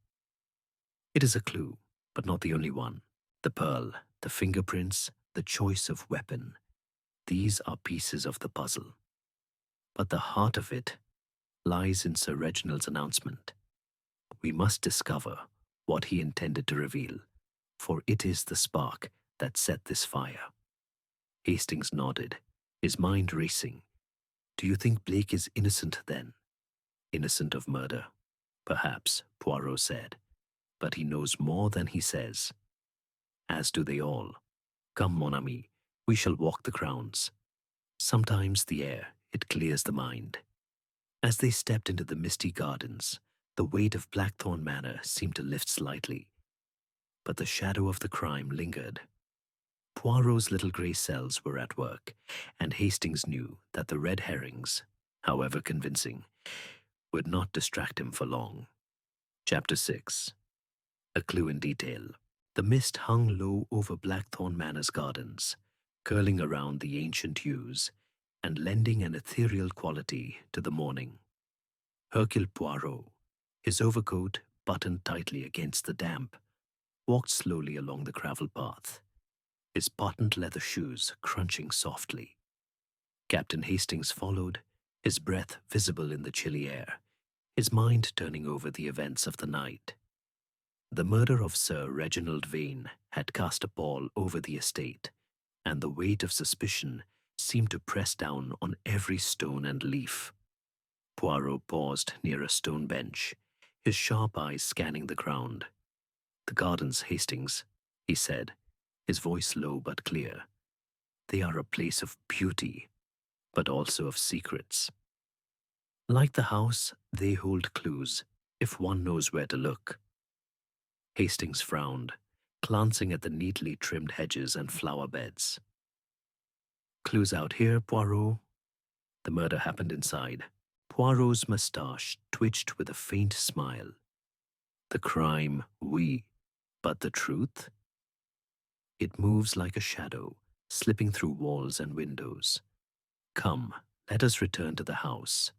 It is a clue, but not the only one. The pearl, the fingerprints, the choice of weapon. These are pieces of the puzzle. But the heart of it lies in Sir Reginald's announcement. We must discover what he intended to reveal, for it is the spark that set this fire. Hastings nodded, his mind racing. Do you think Blake is innocent then? Innocent of murder? Perhaps, Poirot said, but he knows more than he says. As do they all. Come, mon ami, we shall walk the grounds. Sometimes the air, it clears the mind. As they stepped into the misty gardens, the weight of Blackthorn Manor seemed to lift slightly, but the shadow of the crime lingered. Poirot's little grey cells were at work, and Hastings knew that the red herrings, however convincing, would not distract him for long. Chapter 6. A clue in detail. The mist hung low over Blackthorn Manor's gardens, curling around the ancient yews and lending an ethereal quality to the morning. Hercule Poirot, his overcoat buttoned tightly against the damp, walked slowly along the gravel path, his patent leather shoes crunching softly. Captain Hastings followed, his breath visible in the chilly air, his mind turning over the events of the night. The murder of Sir Reginald Vane had cast a pall over the estate, and the weight of suspicion seemed to press down on every stone and leaf. Poirot paused near a stone bench, his sharp eyes scanning the ground. The gardens, Hastings, he said, his voice low but clear. They are a place of beauty, but also of secrets. Like the house, they hold clues, if one knows where to look. Hastings frowned, glancing at the neatly trimmed hedges and flower beds. Clues out here, Poirot? The murder happened inside. Poirot's moustache twitched with a faint smile. The crime, oui, but the truth? It moves like a shadow, slipping through walls and windows. Come, let us return to the house.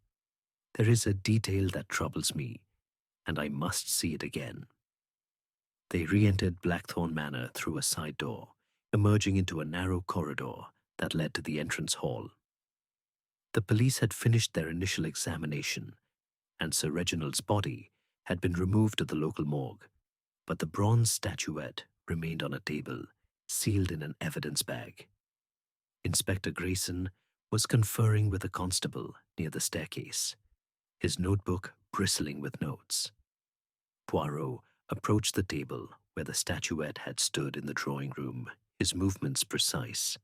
There is a detail that troubles me, and I must see it again. They re-entered Blackthorn Manor through a side door, emerging into a narrow corridor that led to the entrance hall. The police had finished their initial examination, and Sir Reginald's body had been removed to the local morgue, but the bronze statuette remained on a table, sealed in an evidence bag. Inspector Grayson was conferring with a constable near the staircase, his notebook bristling with notes. Poirot approached the table where the statuette had stood in the drawing room, his movements precise.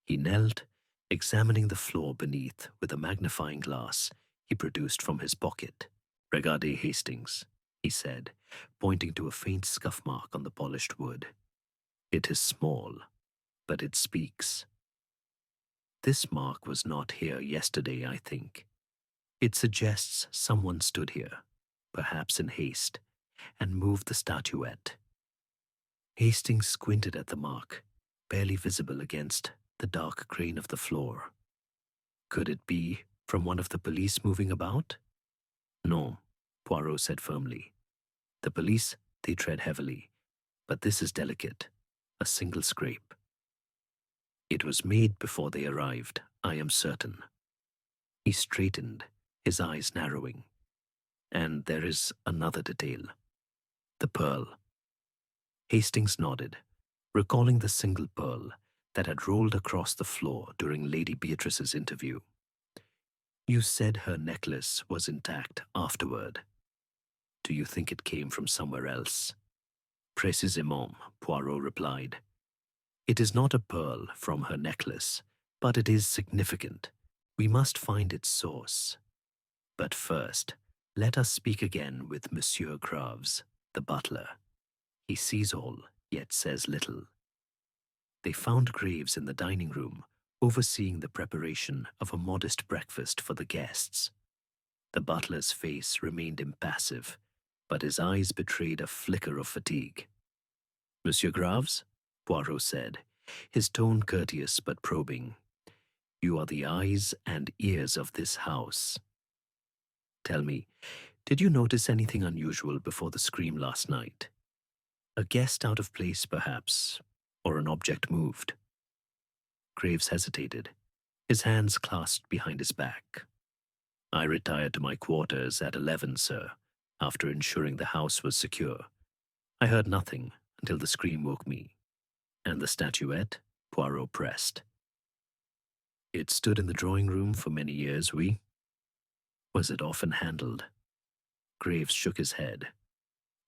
He knelt, examining the floor beneath with a magnifying glass he produced from his pocket. "Regardez, Hastings," he said, pointing to a faint scuff mark on the polished wood. "It is small, but it speaks. This mark was not here yesterday, I think. It suggests someone stood here, perhaps in haste, and moved the statuette." Hastings squinted at the mark, barely visible against the dark grain of the floor. Could it be from one of the police moving about? "No," Poirot said firmly. "The police, they tread heavily, but this is delicate, a single scrape. It was made before they arrived, I am certain." He straightened, his eyes narrowing. "And there is another detail. The pearl." Hastings nodded, recalling the single pearl that had rolled across the floor during Lady Beatrice's interview. "You said her necklace was intact afterward. Do you think it came from somewhere else?" "Précisément," Poirot replied. "It is not a pearl from her necklace, but it is significant. We must find its source. But first, let us speak again with Monsieur Graves, the butler. He sees all, yet says little." They found Graves in the dining room, overseeing the preparation of a modest breakfast for the guests. The butler's face remained impassive, but his eyes betrayed a flicker of fatigue. "Monsieur Graves," Poirot said, his tone courteous but probing, "you are the eyes and ears of this house. Tell me, did you notice anything unusual before the scream last night? A guest out of place, perhaps, or an object moved?" Graves hesitated, his hands clasped behind his back. "I retired to my quarters at 11, sir, after ensuring the house was secure. I heard nothing until the scream woke me." "And the statuette?" Poirot pressed. "It stood in the drawing room for many years, oui?" "Was it often handled?" Graves shook his head.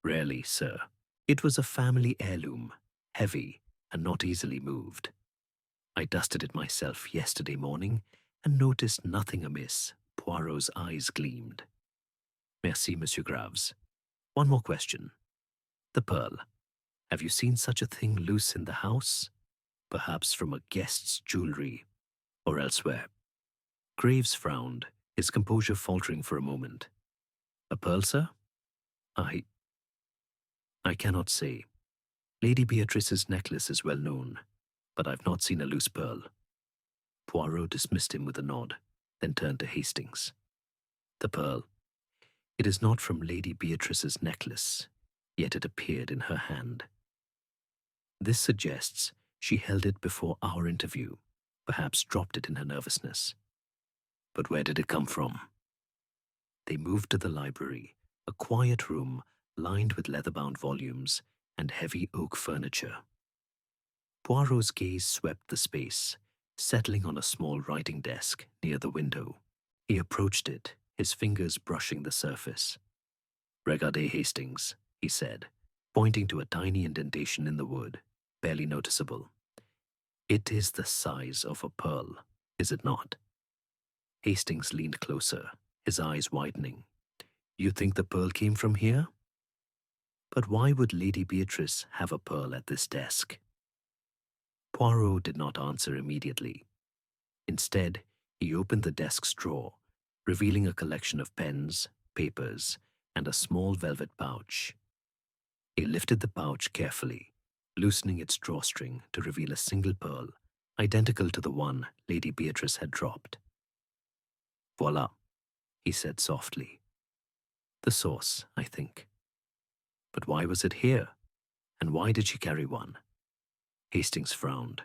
"Rarely, sir. It was a family heirloom, heavy and not easily moved. I dusted it myself yesterday morning and noticed nothing amiss." Poirot's eyes gleamed. "Merci, Monsieur Graves. One more question. The pearl. Have you seen such a thing loose in the house? Perhaps from a guest's jewelry, or elsewhere?" Graves frowned, his composure faltering for a moment. "A pearl, sir? I cannot say. Lady Beatrice's necklace is well known, but I've not seen a loose pearl." Poirot dismissed him with a nod, then turned to Hastings. "The pearl. It is not from Lady Beatrice's necklace, yet it appeared in her hand. This suggests she held it before our interview, perhaps dropped it in her nervousness. But where did it come from?" They moved to the library, a quiet room lined with leather-bound volumes and heavy oak furniture. Poirot's gaze swept the space, settling on a small writing desk near the window. He approached it, his fingers brushing the surface. "Regardez, Hastings," he said, pointing to a tiny indentation in the wood, barely noticeable. "It is the size of a pearl, is it not?" Hastings leaned closer, his eyes widening. "You think the pearl came from here? But why would Lady Beatrice have a pearl at this desk?" Poirot did not answer immediately. Instead, he opened the desk's drawer, revealing a collection of pens, papers, and a small velvet pouch. He lifted the pouch carefully, loosening its drawstring to reveal a single pearl, identical to the one Lady Beatrice had dropped. "Voila," he said softly. "The source, I think. But why was it here? And why did she carry one?" Hastings frowned.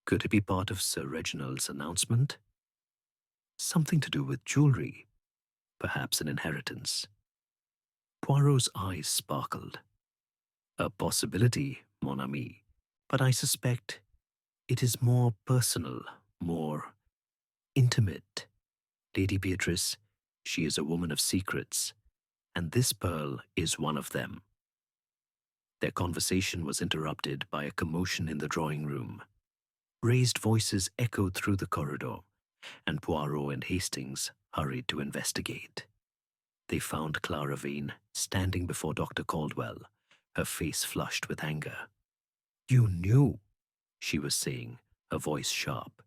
Could it be part of Sir Reginald's announcement? Something to do with jewelry, perhaps an inheritance. Poirot's eyes sparkled. "A possibility, mon ami, but I suspect it is more personal, more intimate. Lady Beatrice, she is a woman of secrets, and this pearl is one of them." Their conversation was interrupted by a commotion in the drawing room. Raised voices echoed through the corridor, and Poirot and Hastings hurried to investigate. They found Clara Vane standing before Dr. Caldwell, her face flushed with anger. "You knew," she was saying, her voice sharp.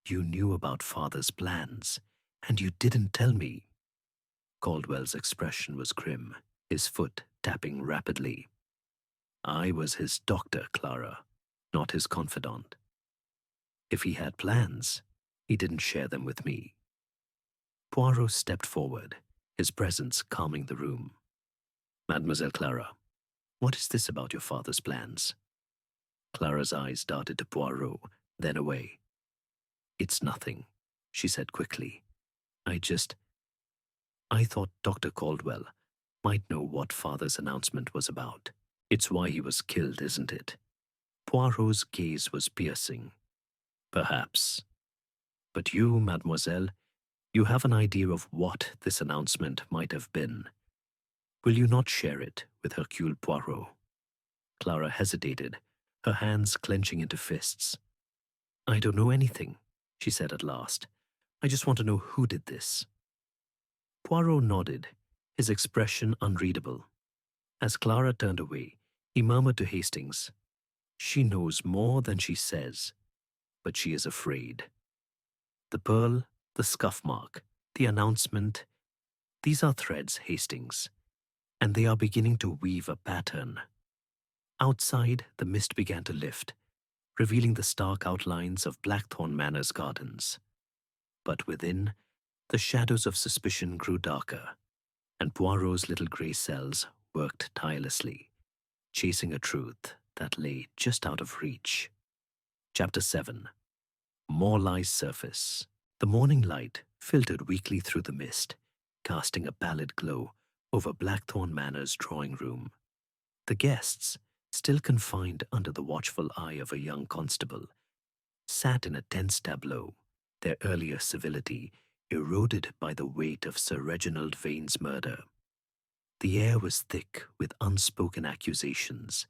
"You knew about Father's plans, and you didn't tell me." Caldwell's expression was grim, his foot tapping rapidly. "I was his doctor, Clara, not his confidant. If he had plans, he didn't share them with me." Poirot stepped forward, his presence calming the room. "Mademoiselle Clara, what is this about your father's plans?" Clara's eyes darted to Poirot, then away. "It's nothing," she said quickly. I thought Dr. Caldwell might know what Father's announcement was about. It's why he was killed, isn't it?" Poirot's gaze was piercing. "Perhaps. But you, mademoiselle, you have an idea of what this announcement might have been. Will you not share it with Hercule Poirot?" Clara hesitated, her hands clenching into fists. "I don't know anything," she said at last. "I just want to know who did this." Poirot nodded, his expression unreadable. As Clara turned away, he murmured to Hastings, "She knows more than she says, but she is afraid. The pearl, the scuff mark, the announcement, these are threads, Hastings, and they are beginning to weave a pattern." Outside, the mist began to lift, revealing the stark outlines of Blackthorn Manor's gardens. But within, the shadows of suspicion grew darker, and Poirot's little grey cells worked tirelessly, chasing a truth that lay just out of reach. Chapter 7. More lies surface. The morning light filtered weakly through the mist, casting a pallid glow over Blackthorn Manor's drawing room. The guests, still confined under the watchful eye of a young constable, sat in a tense tableau, their earlier civility eroded by the weight of Sir Reginald Vane's murder. The air was thick with unspoken accusations,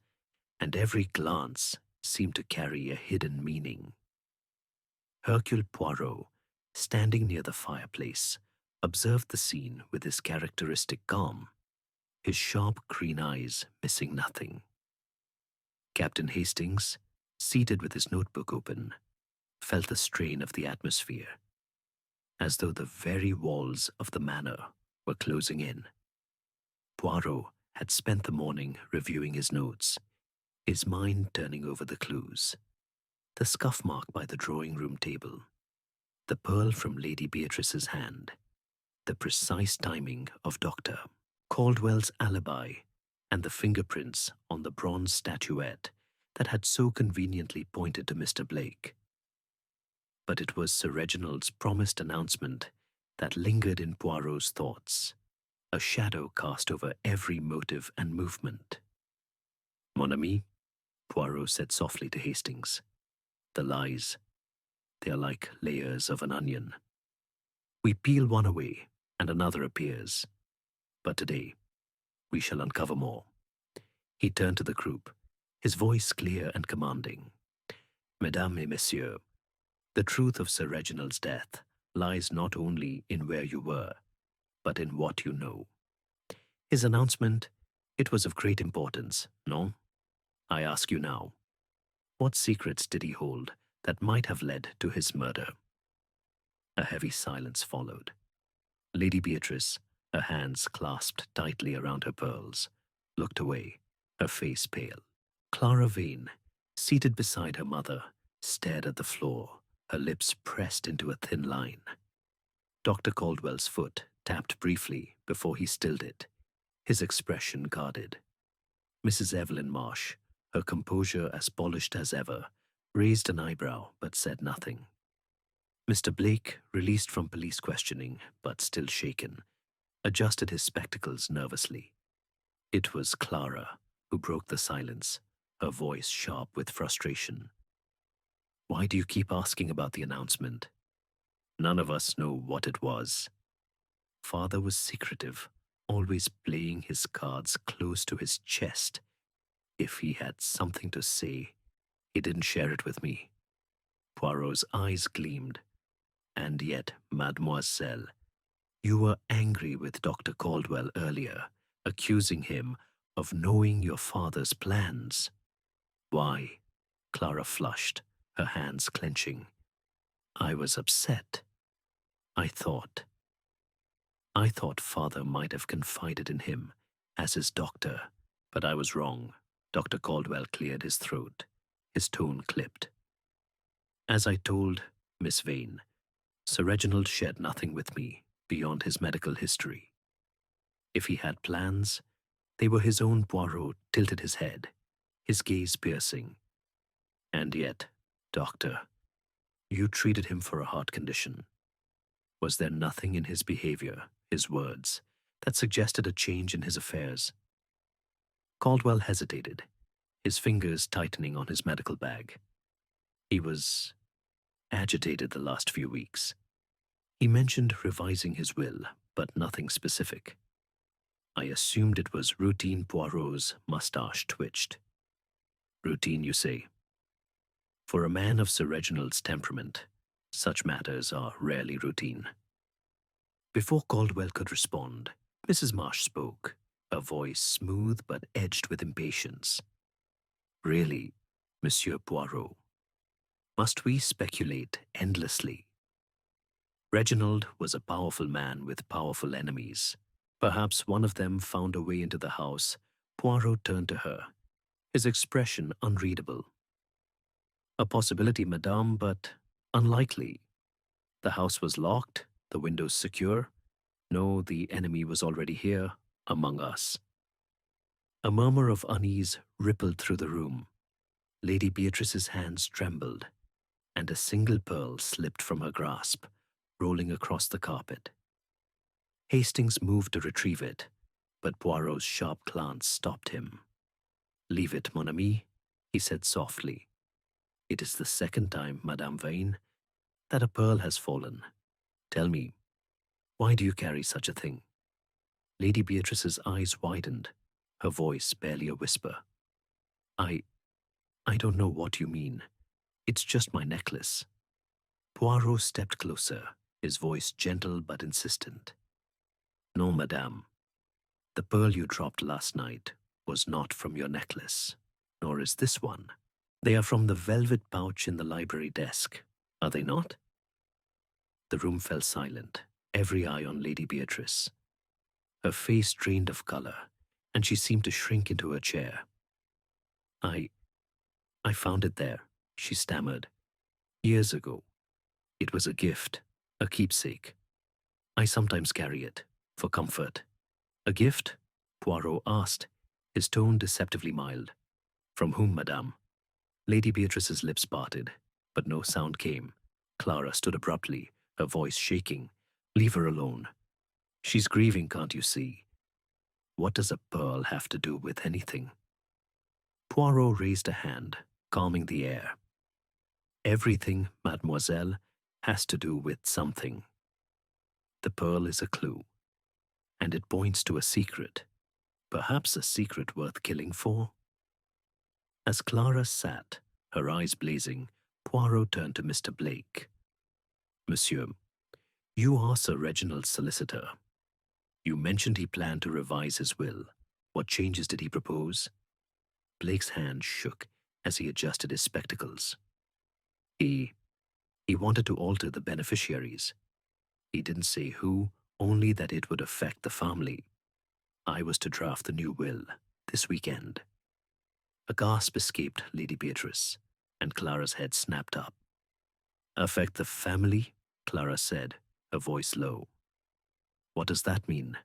and every glance seemed to carry a hidden meaning. Hercule Poirot, standing near the fireplace, observed the scene with his characteristic calm, his sharp green eyes missing nothing. Captain Hastings, seated with his notebook open, felt the strain of the atmosphere, as though the very walls of the manor were closing in. Poirot had spent the morning reviewing his notes, his mind turning over the clues. The scuff mark by the drawing-room table, the pearl from Lady Beatrice's hand, the precise timing of Dr. Caldwell's alibi, and the fingerprints on the bronze statuette that had so conveniently pointed to Mr. Blake. But it was Sir Reginald's promised announcement that lingered in Poirot's thoughts, a shadow cast over every motive and movement. "Mon ami," Poirot said softly to Hastings, "the lies, they are like layers of an onion. We peel one away, and another appears. But today, we shall uncover more." He turned to the group, his voice clear and commanding. Mesdames et messieurs, the truth of Sir Reginald's death lies not only in where you were, but in what you know. His announcement, it was of great importance, no? I ask you now, what secrets did he hold that might have led to his murder? A heavy silence followed. Lady Beatrice, her hands clasped tightly around her pearls, looked away, her face pale. Clara Vane, seated beside her mother, stared at the floor, her lips pressed into a thin line. Dr. Caldwell's foot tapped briefly before he stilled it, his expression guarded. Mrs. Evelyn Marsh, her composure as polished as ever, raised an eyebrow but said nothing. Mr. Blake, released from police questioning but still shaken, adjusted his spectacles nervously. It was Clara who broke the silence, her voice sharp with frustration. Why do you keep asking about the announcement? None of us know what it was. Father was secretive, always playing his cards close to his chest. If he had something to say, he didn't share it with me. Poirot's eyes gleamed. And yet, mademoiselle, you were angry with Dr. Caldwell earlier, accusing him of knowing your father's plans. Why? Clara flushed, her hands clenching. I was upset. I thought father might have confided in him as his doctor, but I was wrong. Dr. Caldwell cleared his throat, his tone clipped. As I told Miss Vane, Sir Reginald shared nothing with me beyond his medical history. If he had plans, they were his own. Poirot tilted his head, his gaze piercing. And yet, doctor, you treated him for a heart condition. Was there nothing in his behavior, his words, that suggested a change in his affairs? Caldwell hesitated, his fingers tightening on his medical bag. He was agitated the last few weeks. He mentioned revising his will, but nothing specific. I assumed it was routine. Poirot's mustache twitched. Routine, you say? For a man of Sir Reginald's temperament, such matters are rarely routine. Before Caldwell could respond, Mrs. Marsh spoke, her voice smooth but edged with impatience. Really, Monsieur Poirot, must we speculate endlessly? Reginald was a powerful man with powerful enemies. Perhaps one of them found a way into the house. Poirot turned to her, his expression unreadable. A possibility, madame, but unlikely. The house was locked, the windows secure. No, the enemy was already here, among us. A murmur of unease rippled through the room. Lady Beatrice's hands trembled, and a single pearl slipped from her grasp, rolling across the carpet. Hastings moved to retrieve it, but Poirot's sharp glance stopped him. Leave it, mon ami, he said softly. It is the second time, Madame Vane, that a pearl has fallen. Tell me, why do you carry such a thing? Lady Beatrice's eyes widened, her voice barely a whisper. I don't know what you mean. It's just my necklace. Poirot stepped closer, his voice gentle but insistent. No, madame. The pearl you dropped last night was not from your necklace, nor is this one. They are from the velvet pouch in the library desk, are they not? The room fell silent, every eye on Lady Beatrice. Her face drained of color, and she seemed to shrink into her chair. I found it there, she stammered. Years ago. It was a gift, a keepsake. I sometimes carry it, for comfort. A gift? Poirot asked, his tone deceptively mild. From whom, madame? Lady Beatrice's lips parted, but no sound came. Clara stood abruptly, her voice shaking. Leave her alone. She's grieving, can't you see? What does a pearl have to do with anything? Poirot raised a hand, calming the air. Everything, mademoiselle, has to do with something. The pearl is a clue, and it points to a secret. Perhaps a secret worth killing for? As Clara sat, her eyes blazing, Poirot turned to Mr. Blake. Monsieur, you are Sir Reginald's solicitor. You mentioned he planned to revise his will. What changes did he propose? Blake's hand shook as he adjusted his spectacles. He wanted to alter the beneficiaries. He didn't say who, only that it would affect the family. I was to draft the new will this weekend. A gasp escaped Lady Beatrice, and Clara's head snapped up. Affect the family? Clara said, her voice low. What does that mean?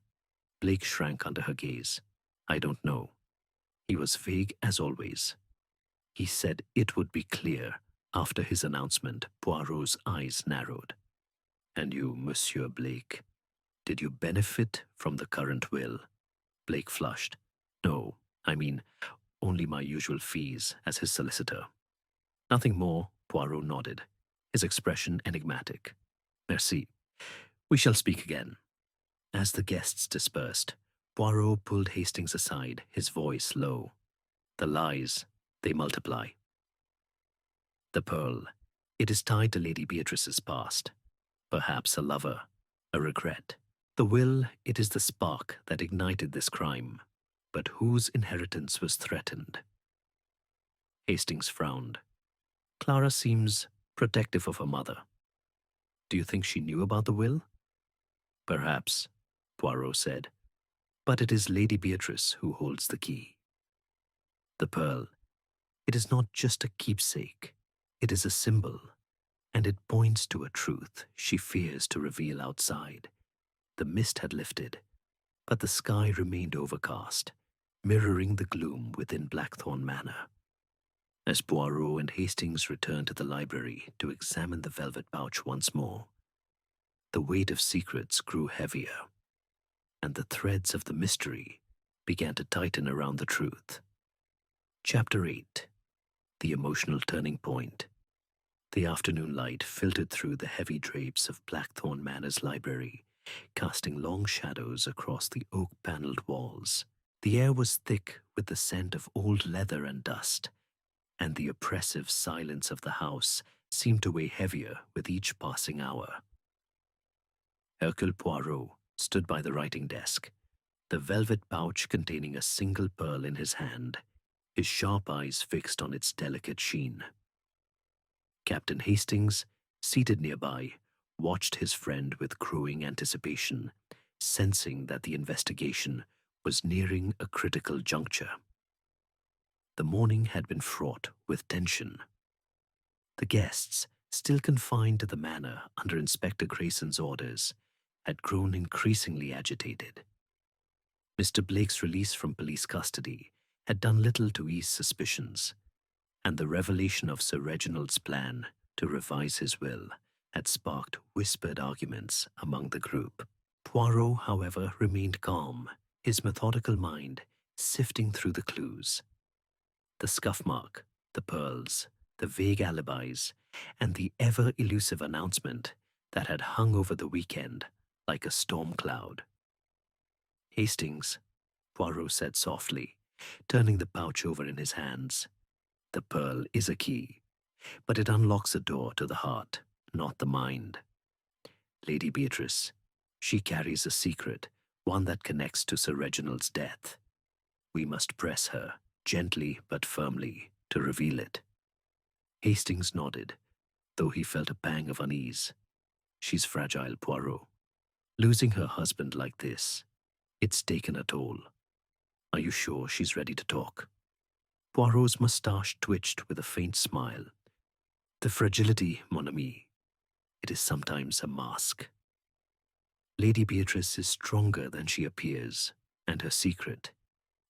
Blake shrank under her gaze. I don't know. He was vague as always. He said it would be clear. After his announcement, Poirot's eyes narrowed. And you, Monsieur Blake, did you benefit from the current will? Blake flushed. No, I mean, only my usual fees as his solicitor. Nothing more, Poirot nodded, his expression enigmatic. Merci. We shall speak again. As the guests dispersed, Poirot pulled Hastings aside, his voice low. The lies, they multiply. The pearl, it is tied to Lady Beatrice's past. Perhaps a lover, a regret. The will, it is the spark that ignited this crime. But whose inheritance was threatened? Hastings frowned. Clara seems protective of her mother. Do you think she knew about the will? Perhaps, Poirot said. But it is Lady Beatrice who holds the key. The pearl, it is not just a keepsake. It is a symbol, and it points to a truth she fears to reveal outside. The mist had lifted, but the sky remained overcast, mirroring the gloom within Blackthorn Manor. As Poirot and Hastings returned to the library to examine the velvet pouch once more, the weight of secrets grew heavier, and the threads of the mystery began to tighten around the truth. Chapter 8. The Emotional Turning Point. The afternoon light filtered through the heavy drapes of Blackthorn Manor's library, casting long shadows across the oak-paneled walls. The air was thick with the scent of old leather and dust, and the oppressive silence of the house seemed to weigh heavier with each passing hour. Hercule Poirot stood by the writing desk, the velvet pouch containing a single pearl in his hand, his sharp eyes fixed on its delicate sheen. Captain Hastings, seated nearby, watched his friend with growing anticipation, sensing that the investigation was nearing a critical juncture. The morning had been fraught with tension. The guests, still confined to the manor under Inspector Grayson's orders, had grown increasingly agitated. Mr. Blake's release from police custody had done little to ease suspicions, and the revelation of Sir Reginald's plan to revise his will had sparked whispered arguments among the group. Poirot, however, remained calm, his methodical mind sifting through the clues. The scuff mark, the pearls, the vague alibis, and the ever-elusive announcement that had hung over the weekend like a storm cloud. Hastings, Poirot said softly, turning the pouch over in his hands. The pearl is a key, but it unlocks a door to the heart, not the mind. Lady Beatrice, she carries a secret, one that connects to Sir Reginald's death. We must press her, gently but firmly, to reveal it. Hastings nodded, though he felt a pang of unease. She's fragile, Poirot. Losing her husband like this, it's taken a toll. Are you sure she's ready to talk? Poirot's moustache twitched with a faint smile. The fragility, mon ami, it is sometimes a mask. Lady Beatrice is stronger than she appears, and her secret,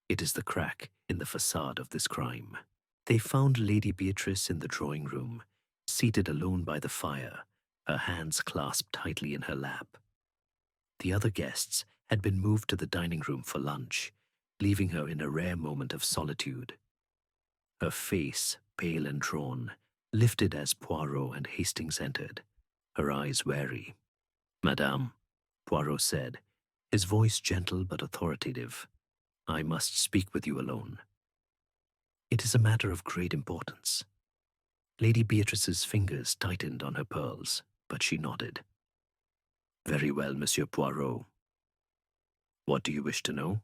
it is the crack in the facade of this crime. They found Lady Beatrice in the drawing room, seated alone by the fire, her hands clasped tightly in her lap. The other guests had been moved to the dining room for lunch, leaving her in a rare moment of solitude. Her face, pale and drawn, lifted as Poirot and Hastings entered, her eyes wary. Madame, Poirot said, his voice gentle but authoritative, I must speak with you alone. It is a matter of great importance. Lady Beatrice's fingers tightened on her pearls, but she nodded. Very well, Monsieur Poirot. What do you wish to know?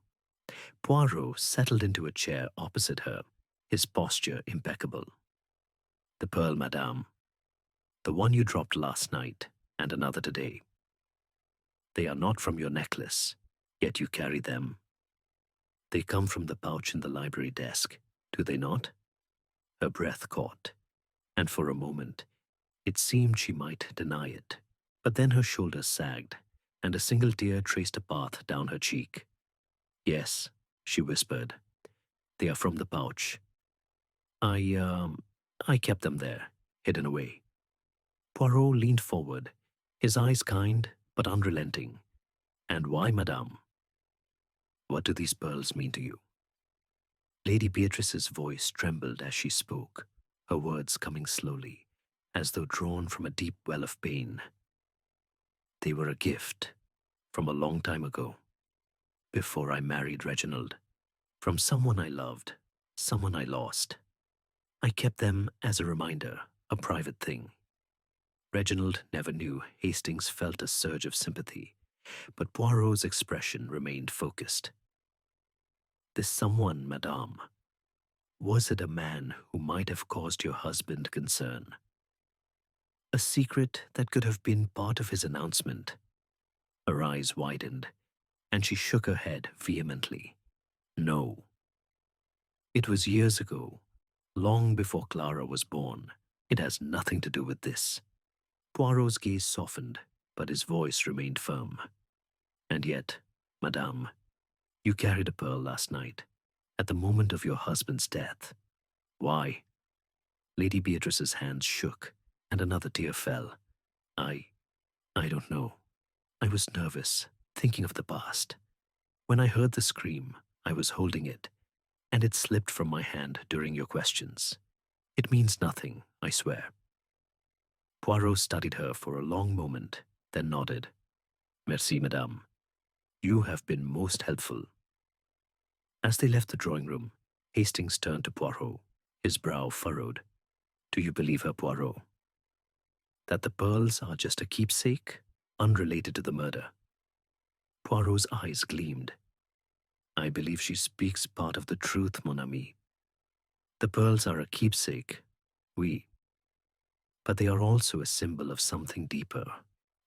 Poirot settled into a chair opposite her, his posture impeccable. The pearl, madame. The one you dropped last night, and another today. They are not from your necklace, yet you carry them. They come from the pouch in the library desk, do they not? Her breath caught, and for a moment it seemed she might deny it. But then her shoulders sagged, and a single tear traced a path down her cheek. Yes, she whispered. They are from the pouch. I kept them there, hidden away. Poirot leaned forward, his eyes kind but unrelenting. And why, madame? What do these pearls mean to you? Lady Beatrice's voice trembled as she spoke, her words coming slowly, as though drawn from a deep well of pain. They were a gift from a long time ago, before I married Reginald, from someone I loved, someone I lost. I kept them as a reminder, a private thing. Reginald never knew Hastings felt a surge of sympathy, but Poirot's expression remained focused. This someone, madame, was it a man who might have caused your husband concern? A secret that could have been part of his announcement? Her eyes widened, and she shook her head vehemently. No. It was years ago, long before Clara was born. It has nothing to do with this. Poirot's gaze softened, but his voice remained firm. And yet, madame, you carried a pearl last night, at the moment of your husband's death. Why? Lady Beatrice's hands shook, and another tear fell. I don't know. I was nervous, thinking of the past. When I heard the scream, I was holding it, and it slipped from my hand during your questions. It means nothing, I swear. Poirot studied her for a long moment, then nodded. Merci, madame. You have been most helpful. As they left the drawing room, Hastings turned to Poirot, his brow furrowed. Do you believe her, Poirot? That the pearls are just a keepsake, unrelated to the murder? Poirot's eyes gleamed. I believe she speaks part of the truth, mon ami. The pearls are a keepsake, oui. But they are also a symbol of something deeper,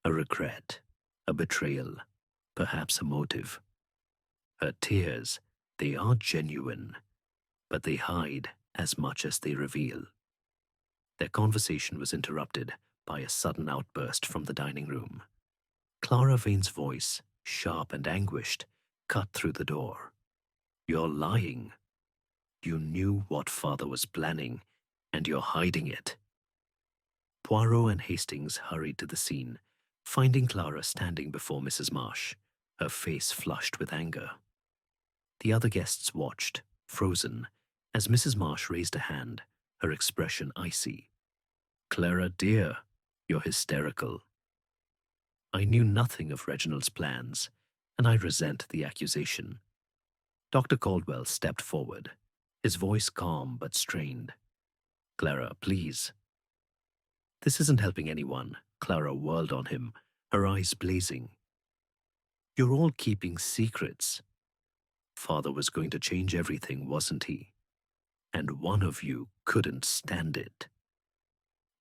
a regret, a betrayal, perhaps a motive. Her tears, they are genuine, but they hide as much as they reveal. Their conversation was interrupted by a sudden outburst from the dining room. Clara Vane's voice, sharp and anguished, cut through the door. You're lying. You knew what father was planning, and you're hiding it. Poirot and Hastings hurried to the scene, finding Clara standing before Mrs. Marsh, her face flushed with anger. The other guests watched, frozen, as Mrs. Marsh raised a hand, her expression icy. Clara, dear, you're hysterical. I knew nothing of Reginald's plans, and I resent the accusation. Dr. Caldwell stepped forward, his voice calm but strained. Clara, please. This isn't helping anyone, Clara whirled on him, her eyes blazing. You're all keeping secrets. Father was going to change everything, wasn't he? And one of you couldn't stand it.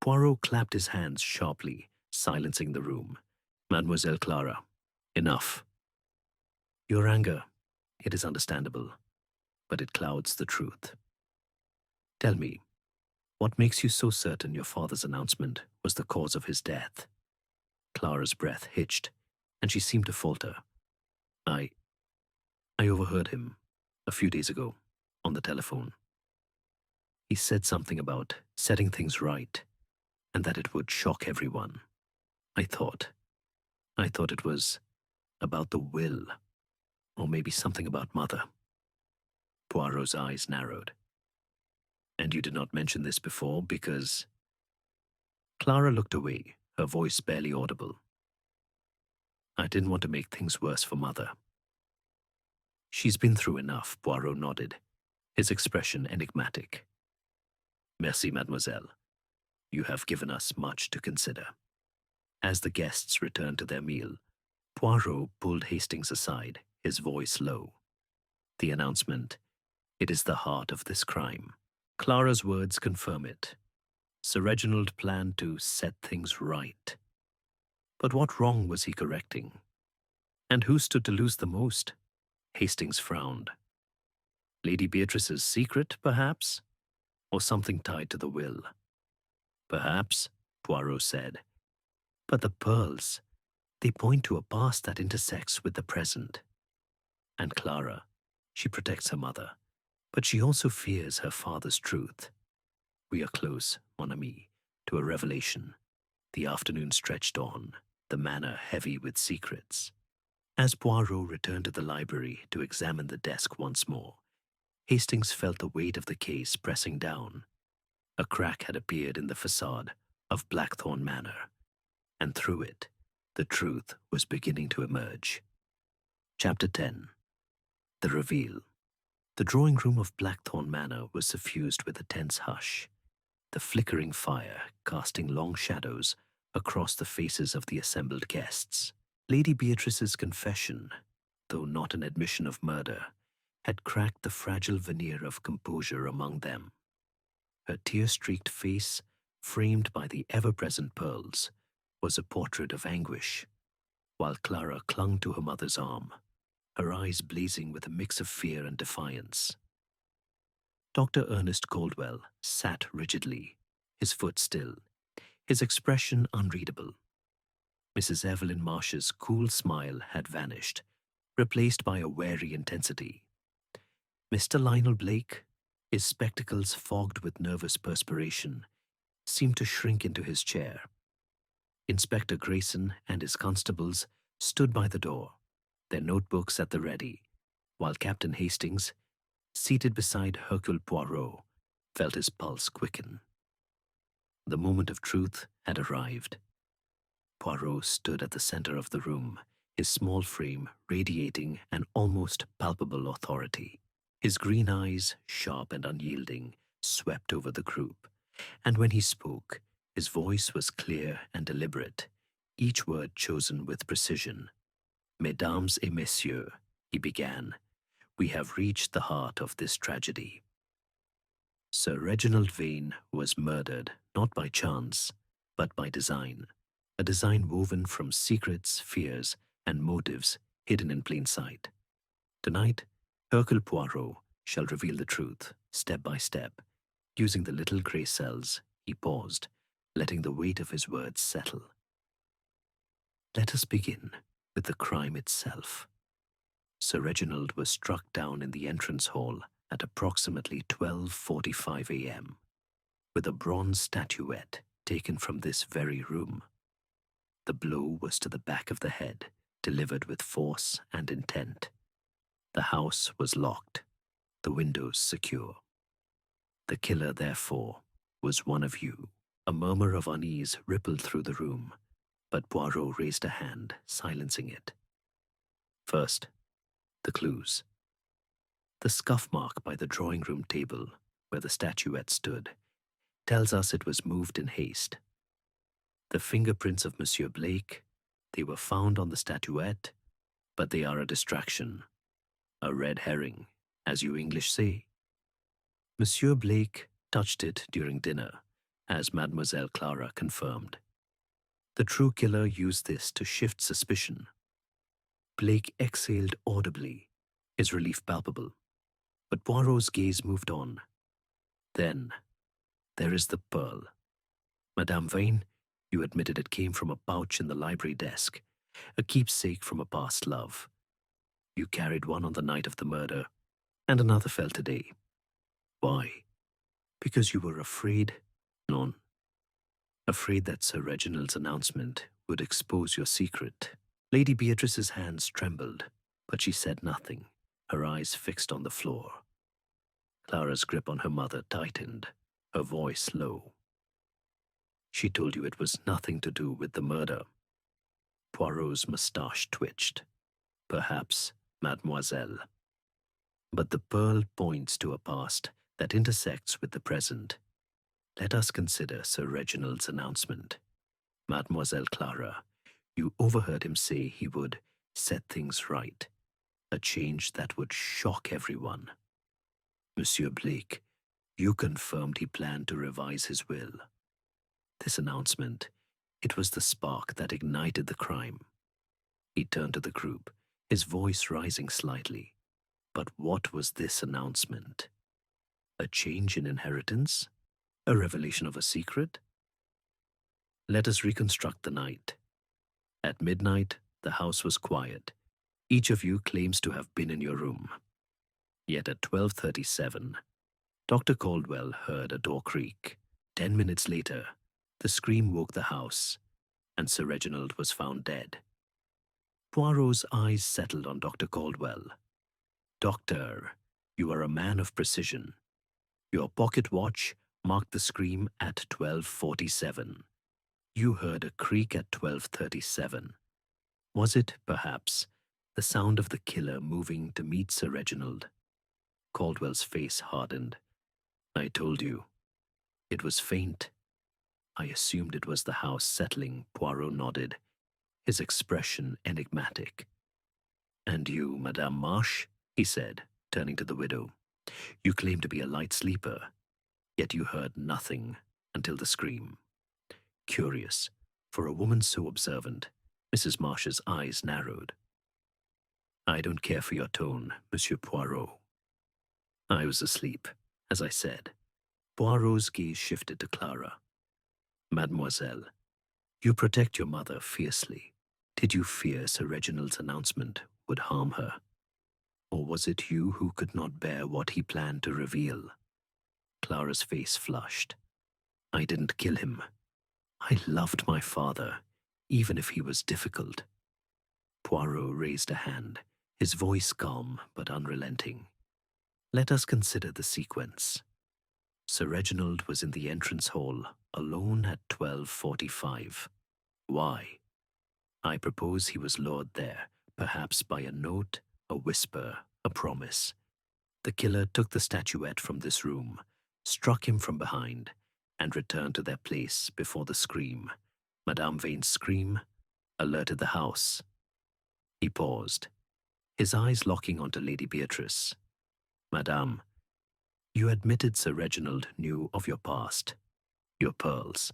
Poirot clapped his hands sharply, silencing the room. Mademoiselle Clara, enough. Your anger, it is understandable, but it clouds the truth. Tell me, what makes you so certain your father's announcement was the cause of his death? Clara's breath hitched, and she seemed to falter. I overheard him a few days ago on the telephone. He said something about setting things right and that it would shock everyone. I thought it was about the will, or maybe something about mother. Poirot's eyes narrowed. And you did not mention this before because... Clara looked away, her voice barely audible. I didn't want to make things worse for mother. She's been through enough, Poirot nodded, his expression enigmatic. Merci, mademoiselle. You have given us much to consider. As the guests returned to their meal, Poirot pulled Hastings aside, his voice low. The announcement, "It is the heart of this crime." Clara's words confirm it. Sir Reginald planned to set things right. But what wrong was he correcting? And who stood to lose the most? Hastings frowned. Lady Beatrice's secret, perhaps? Or something tied to the will? Perhaps, Poirot said. But the pearls, they point to a past that intersects with the present. And Clara, she protects her mother, but she also fears her father's truth. We are close, mon ami, to a revelation. The afternoon stretched on, the manor heavy with secrets. As Poirot returned to the library to examine the desk once more, Hastings felt the weight of the case pressing down. A crack had appeared in the facade of Blackthorn Manor, and through it, the truth was beginning to emerge. Chapter 10. The Reveal. The drawing room of Blackthorn Manor was suffused with a tense hush, the flickering fire casting long shadows across the faces of the assembled guests. Lady Beatrice's confession, though not an admission of murder, had cracked the fragile veneer of composure among them. Her tear-streaked face, framed by the ever-present pearls, was a portrait of anguish, while Clara clung to her mother's arm, her eyes blazing with a mix of fear and defiance. Dr. Ernest Caldwell sat rigidly, his foot still, his expression unreadable. Mrs. Evelyn Marsh's cool smile had vanished, replaced by a wary intensity. Mr. Lionel Blake, his spectacles fogged with nervous perspiration, seemed to shrink into his chair. Inspector Grayson and his constables stood by the door, their notebooks at the ready, while Captain Hastings, seated beside Hercule Poirot, felt his pulse quicken. The moment of truth had arrived. Poirot stood at the center of the room, his small frame radiating an almost palpable authority. His green eyes, sharp and unyielding, swept over the group, and when he spoke, his voice was clear and deliberate, each word chosen with precision. Mesdames et messieurs, he began, we have reached the heart of this tragedy. Sir Reginald Vane was murdered not by chance, but by design, a design woven from secrets, fears, and motives hidden in plain sight. Tonight, Hercule Poirot shall reveal the truth, step by step. Using the little grey cells, he paused, letting the weight of his words settle. Let us begin with the crime itself. Sir Reginald was struck down in the entrance hall at approximately 12:45 a.m. with a bronze statuette taken from this very room. The blow was to the back of the head, delivered with force and intent. The house was locked, the windows secure. The killer, therefore, was one of you. A murmur of unease rippled through the room, but Poirot raised a hand, silencing it. First, the clues. The scuff mark by the drawing room table, where the statuette stood, tells us it was moved in haste. The fingerprints of Monsieur Blake, they were found on the statuette, but they are a distraction. A red herring, as you English say. Monsieur Blake touched it during dinner, as Mademoiselle Clara confirmed. The true killer used this to shift suspicion. Blake exhaled audibly, his relief palpable, but Poirot's gaze moved on. Then, there is the pearl. Madame Vane, you admitted it came from a pouch in the library desk, a keepsake from a past love. You carried one on the night of the murder, and another fell today. Why? Because you were afraid? None. Afraid that Sir Reginald's announcement would expose your secret. Lady Beatrice's hands trembled, but she said nothing, her eyes fixed on the floor. Clara's grip on her mother tightened, her voice low. She told you it was nothing to do with the murder. Poirot's moustache twitched. Perhaps, mademoiselle. But the pearl points to a past that intersects with the present. Let us consider Sir Reginald's announcement. Mademoiselle Clara, you overheard him say he would set things right, a change that would shock everyone. Monsieur Blake, you confirmed he planned to revise his will. This announcement, it was the spark that ignited the crime. He turned to the group, his voice rising slightly. But what was this announcement? A change in inheritance? A revelation of a secret? Let us reconstruct the night. At midnight, the house was quiet. Each of you claims to have been in your room. Yet at 12:37, Dr. Caldwell heard a door creak. 10 minutes later, the scream woke the house, and Sir Reginald was found dead. Poirot's eyes settled on Dr. Caldwell. Doctor, you are a man of precision. Your pocket watch marked the scream at 12:47. You heard a creak at 12:37. Was it, perhaps, the sound of the killer moving to meet Sir Reginald? Caldwell's face hardened. I told you. It was faint. I assumed it was the house settling. Poirot nodded, his expression enigmatic. And you, Madame Marsh? He said, turning to the widow. You claim to be a light sleeper, yet you heard nothing until the scream. Curious, for a woman so observant. Mrs. Marsh's eyes narrowed. I don't care for your tone, Monsieur Poirot. I was asleep, as I said. Poirot's gaze shifted to Clara. Mademoiselle, you protect your mother fiercely. Did you fear Sir Reginald's announcement would harm her? Or was it you who could not bear what he planned to reveal? Clara's face flushed. I didn't kill him. I loved my father, even if he was difficult. Poirot raised a hand, his voice calm but unrelenting. Let us consider the sequence. Sir Reginald was in the entrance hall, alone at 12:45. Why? I propose he was lured there, perhaps by a note, a whisper, a promise. The killer took the statuette from this room, struck him from behind, and returned to their place before the scream. Madame Vane's scream alerted the house. He paused, his eyes locking onto Lady Beatrice. Madame, you admitted Sir Reginald knew of your past, your pearls.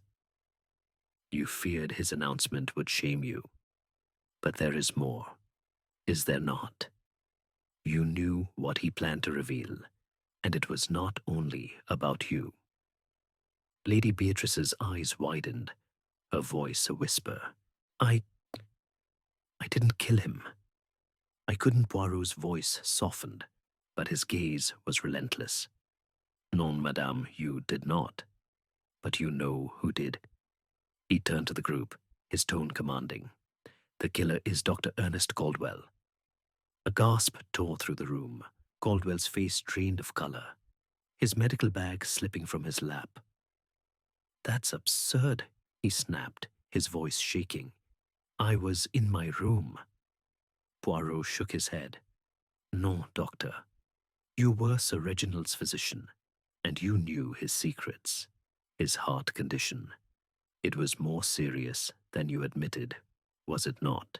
You feared his announcement would shame you. But there is more, is there not? You knew what he planned to reveal, and it was not only about you. Lady Beatrice's eyes widened, her voice a whisper. I didn't kill him. I couldn't. Poirot's voice softened, but his gaze was relentless. Non, madame, you did not. But you know who did. He turned to the group, his tone commanding. The killer is Dr. Ernest Caldwell. A gasp tore through the room, Caldwell's face drained of color, his medical bag slipping from his lap. That's absurd, he snapped, his voice shaking. I was in my room. Poirot shook his head. No, doctor. You were Sir Reginald's physician, and you knew his secrets, his heart condition. It was more serious than you admitted, was it not?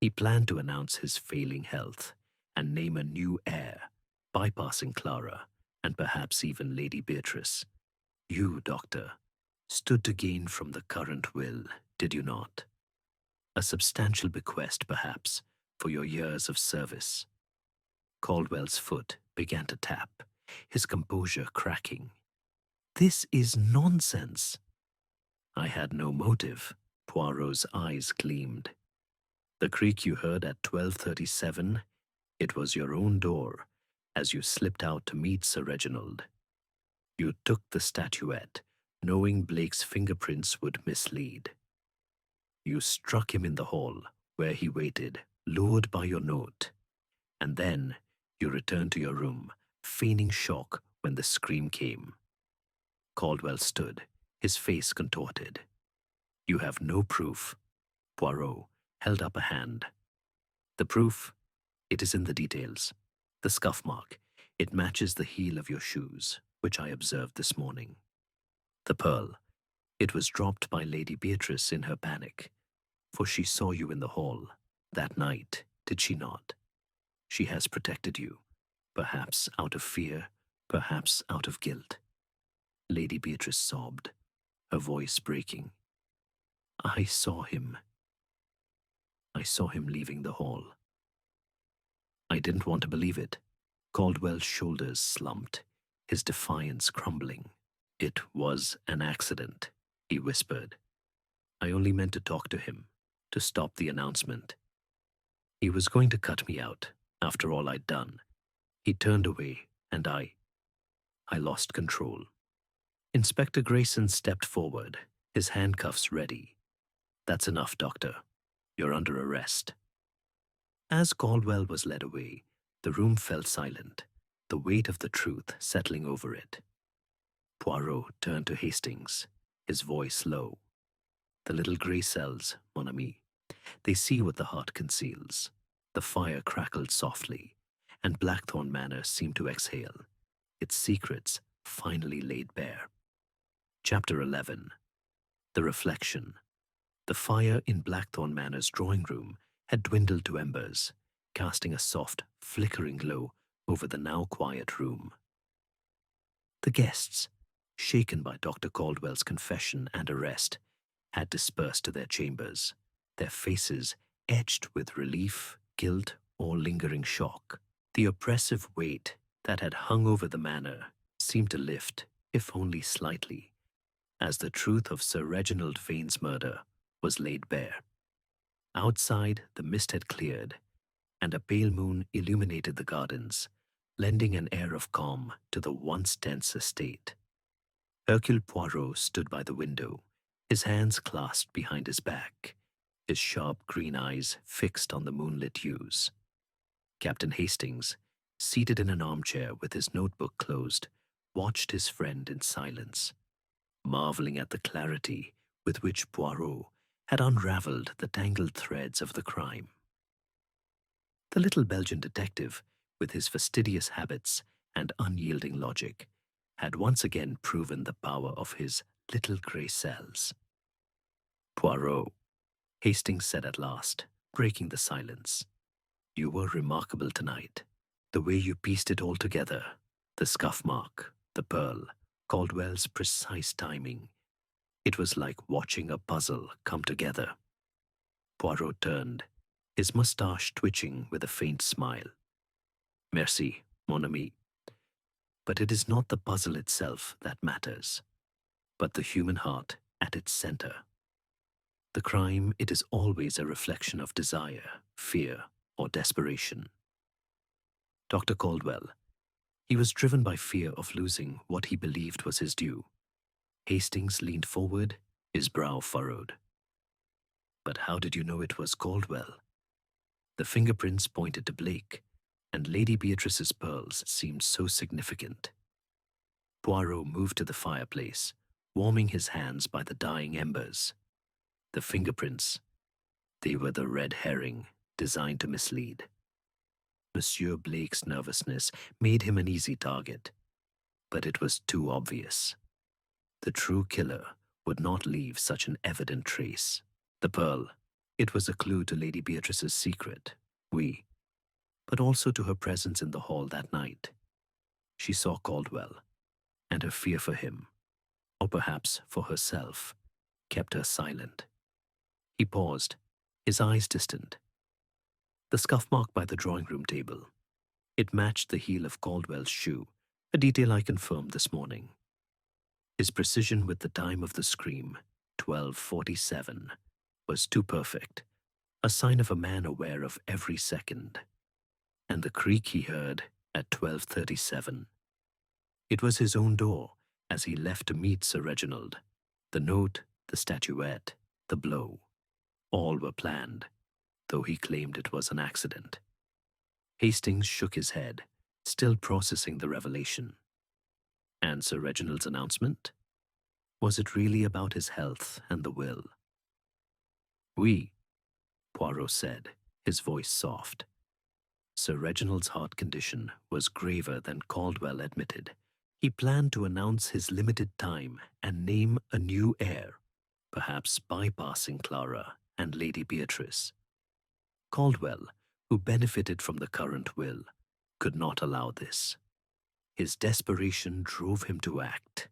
He planned to announce his failing health and name a new heir, bypassing Clara and perhaps even Lady Beatrice. You, doctor, stood to gain from the current will, did you not? A substantial bequest, perhaps, for your years of service. Caldwell's foot began to tap, his composure cracking. This is nonsense. I had no motive. Poirot's eyes gleamed. The creak you heard at 12:37, it was your own door as you slipped out to meet Sir Reginald. You took the statuette, knowing Blake's fingerprints would mislead. You struck him in the hall, where he waited, lured by your note. And then you returned to your room, feigning shock when the scream came. Caldwell stood, his face contorted. You have no proof. Poirot held up a hand. The proof, it is in the details. The scuff mark. It matches the heel of your shoes, which I observed this morning. The pearl. It was dropped by Lady Beatrice in her panic, for she saw you in the hall that night, did she not? She has protected you, perhaps out of fear, perhaps out of guilt. Lady Beatrice sobbed, her voice breaking. I saw him. I saw him leaving the hall. I didn't want to believe it. Caldwell's shoulders slumped, his defiance crumbling. It was an accident, he whispered. I only meant to talk to him, to stop the announcement. He was going to cut me out, after all I'd done. He turned away, and I lost control. Inspector Grayson stepped forward, his handcuffs ready. That's enough, Doctor. You're under arrest. As Caldwell was led away, the room fell silent, the weight of the truth settling over it. Poirot turned to Hastings, his voice low. The little grey cells, mon ami. They see what the heart conceals. The fire crackled softly, and Blackthorn Manor seemed to exhale, its secrets finally laid bare. Chapter 11. The Reflection. The fire in Blackthorn Manor's drawing room had dwindled to embers, casting a soft, flickering glow over the now quiet room. The guests, shaken by Dr. Caldwell's confession and arrest, had dispersed to their chambers, their faces etched with relief, guilt, or lingering shock. The oppressive weight that had hung over the manor seemed to lift, if only slightly, as the truth of Sir Reginald Vane's murder was laid bare. Outside, the mist had cleared, and a pale moon illuminated the gardens, lending an air of calm to the once tense estate. Hercule Poirot stood by the window, his hands clasped behind his back, his sharp green eyes fixed on the moonlit hues. Captain Hastings, seated in an armchair with his notebook closed, watched his friend in silence, marveling at the clarity with which Poirot had unraveled the tangled threads of the crime. The little Belgian detective, with his fastidious habits and unyielding logic, had once again proven the power of his little grey cells. Poirot, Hastings said at last, breaking the silence. You were remarkable tonight. The way you pieced it all together, the scuff mark, the pearl, Caldwell's precise timing. It was like watching a puzzle come together. Poirot turned, his moustache twitching with a faint smile. Merci, mon ami. But it is not the puzzle itself that matters, but the human heart at its center. The crime, it is always a reflection of desire, fear, or desperation. Dr. Caldwell, he was driven by fear of losing what he believed was his due. Hastings leaned forward, his brow furrowed. But how did you know it was Caldwell? The fingerprints pointed to Blake, and Lady Beatrice's pearls seemed so significant. Poirot moved to the fireplace, warming his hands by the dying embers. The fingerprints, they were the red herring designed to mislead. Monsieur Blake's nervousness made him an easy target, but it was too obvious. The true killer would not leave such an evident trace. The pearl, it was a clue to Lady Beatrice's secret, but also to her presence in the hall that night. She saw Caldwell, and her fear for him, or perhaps for herself, kept her silent. He paused, his eyes distant. The scuff mark by the drawing-room table. It matched the heel of Caldwell's shoe, a detail I confirmed this morning. His precision with the time of the scream, 12:47, was too perfect, a sign of a man aware of every second. And the creak he heard at 12:37. It was his own door as he left to meet Sir Reginald. The note, the statuette, the blow, all were planned, though he claimed it was an accident. Hastings shook his head, still processing the revelation. And Sir Reginald's announcement? Was it really about his health and the will? Oui, Poirot said, his voice soft. Sir Reginald's heart condition was graver than Caldwell admitted. He planned to announce his limited time and name a new heir, perhaps bypassing Clara and Lady Beatrice. Caldwell, who benefited from the current will, could not allow this. His desperation drove him to act.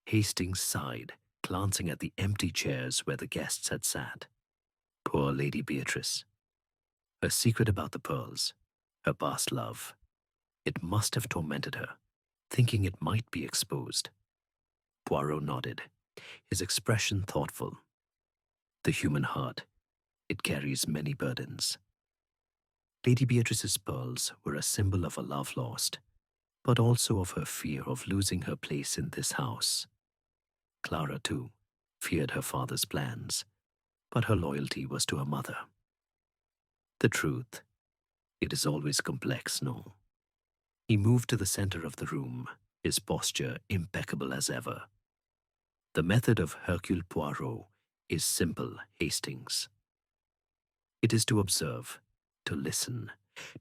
Hastings sighed, glancing at the empty chairs where the guests had sat. Poor Lady Beatrice. Her secret about the pearls, her past love, it must have tormented her, thinking it might be exposed. Poirot nodded, his expression thoughtful. The human heart, it carries many burdens. Lady Beatrice's pearls were a symbol of a love lost, but also of her fear of losing her place in this house. Clara, too, feared her father's plans, but her loyalty was to her mother. The truth, it is always complex, no? He moved to the center of the room, his posture impeccable as ever. The method of Hercule Poirot is simple, Hastings. It is to observe, to listen,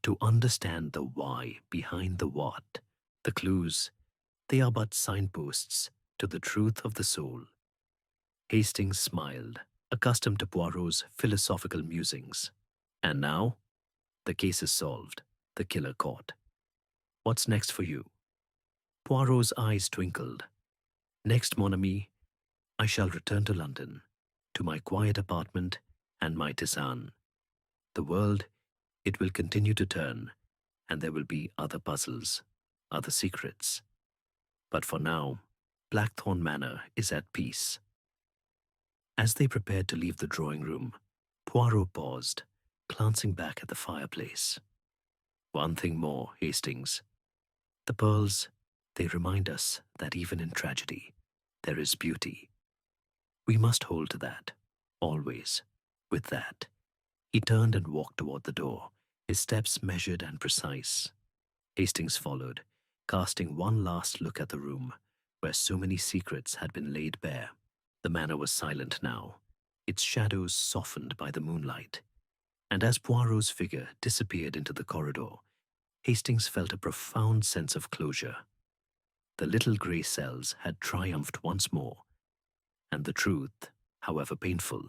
to understand the why behind the what. The clues, they are but signposts to the truth of the soul. Hastings smiled, accustomed to Poirot's philosophical musings. And now, the case is solved, the killer caught. What's next for you? Poirot's eyes twinkled. Next, mon ami, I shall return to London, to my quiet apartment and my tisane. The world, it will continue to turn, and there will be other puzzles, other secrets. But for now, Blackthorn Manor is at peace. As they prepared to leave the drawing room, Poirot paused, glancing back at the fireplace. One thing more, Hastings. The pearls, they remind us that even in tragedy, there is beauty. We must hold to that, always. With that, he turned and walked toward the door, his steps measured and precise. Hastings followed, casting one last look at the room, where so many secrets had been laid bare. The manor was silent now, its shadows softened by the moonlight. And as Poirot's figure disappeared into the corridor, Hastings felt a profound sense of closure. The little grey cells had triumphed once more, and the truth, however painful,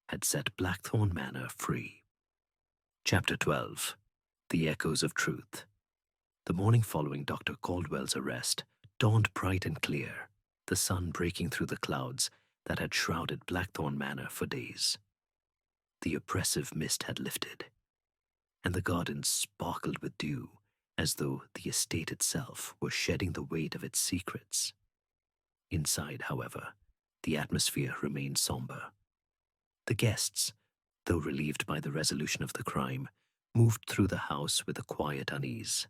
had set Blackthorn Manor free. Chapter 12. The Echoes of Truth. The morning following Dr. Caldwell's arrest dawned bright and clear, the sun breaking through the clouds that had shrouded Blackthorn Manor for days. The oppressive mist had lifted, and the gardens sparkled with dew, as though the estate itself were shedding the weight of its secrets. Inside, however, the atmosphere remained somber. The guests, though relieved by the resolution of the crime, moved through the house with a quiet unease,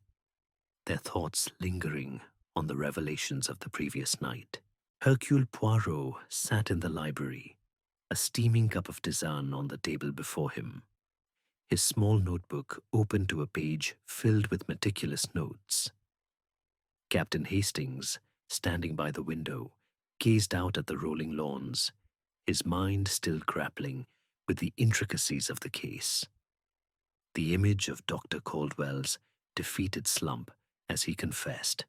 their thoughts lingering on the revelations of the previous night. Hercule Poirot sat in the library, a steaming cup of tisane on the table before him, his small notebook open to a page filled with meticulous notes. Captain Hastings, standing by the window, gazed out at the rolling lawns, his mind still grappling with the intricacies of the case. The image of Dr. Caldwell's defeated slump as he confessed,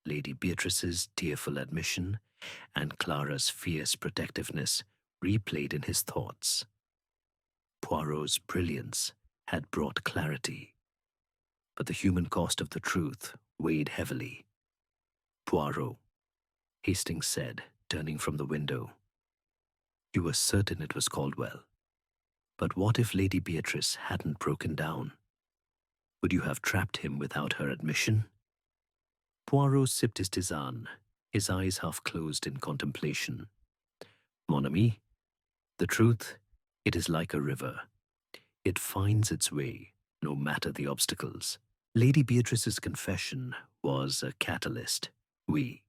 Lady Beatrice's tearful admission, and Clara's fierce protectiveness replayed in his thoughts. Poirot's brilliance had brought clarity, but the human cost of the truth weighed heavily. Poirot, Hastings said, turning from the window. You were certain it was Caldwell. But what if Lady Beatrice hadn't broken down? Would you have trapped him without her admission? Poirot sipped his tisane, his eyes half closed in contemplation. Mon ami, the truth, it is like a river. It finds its way, no matter the obstacles. Lady Beatrice's confession was a catalyst, oui.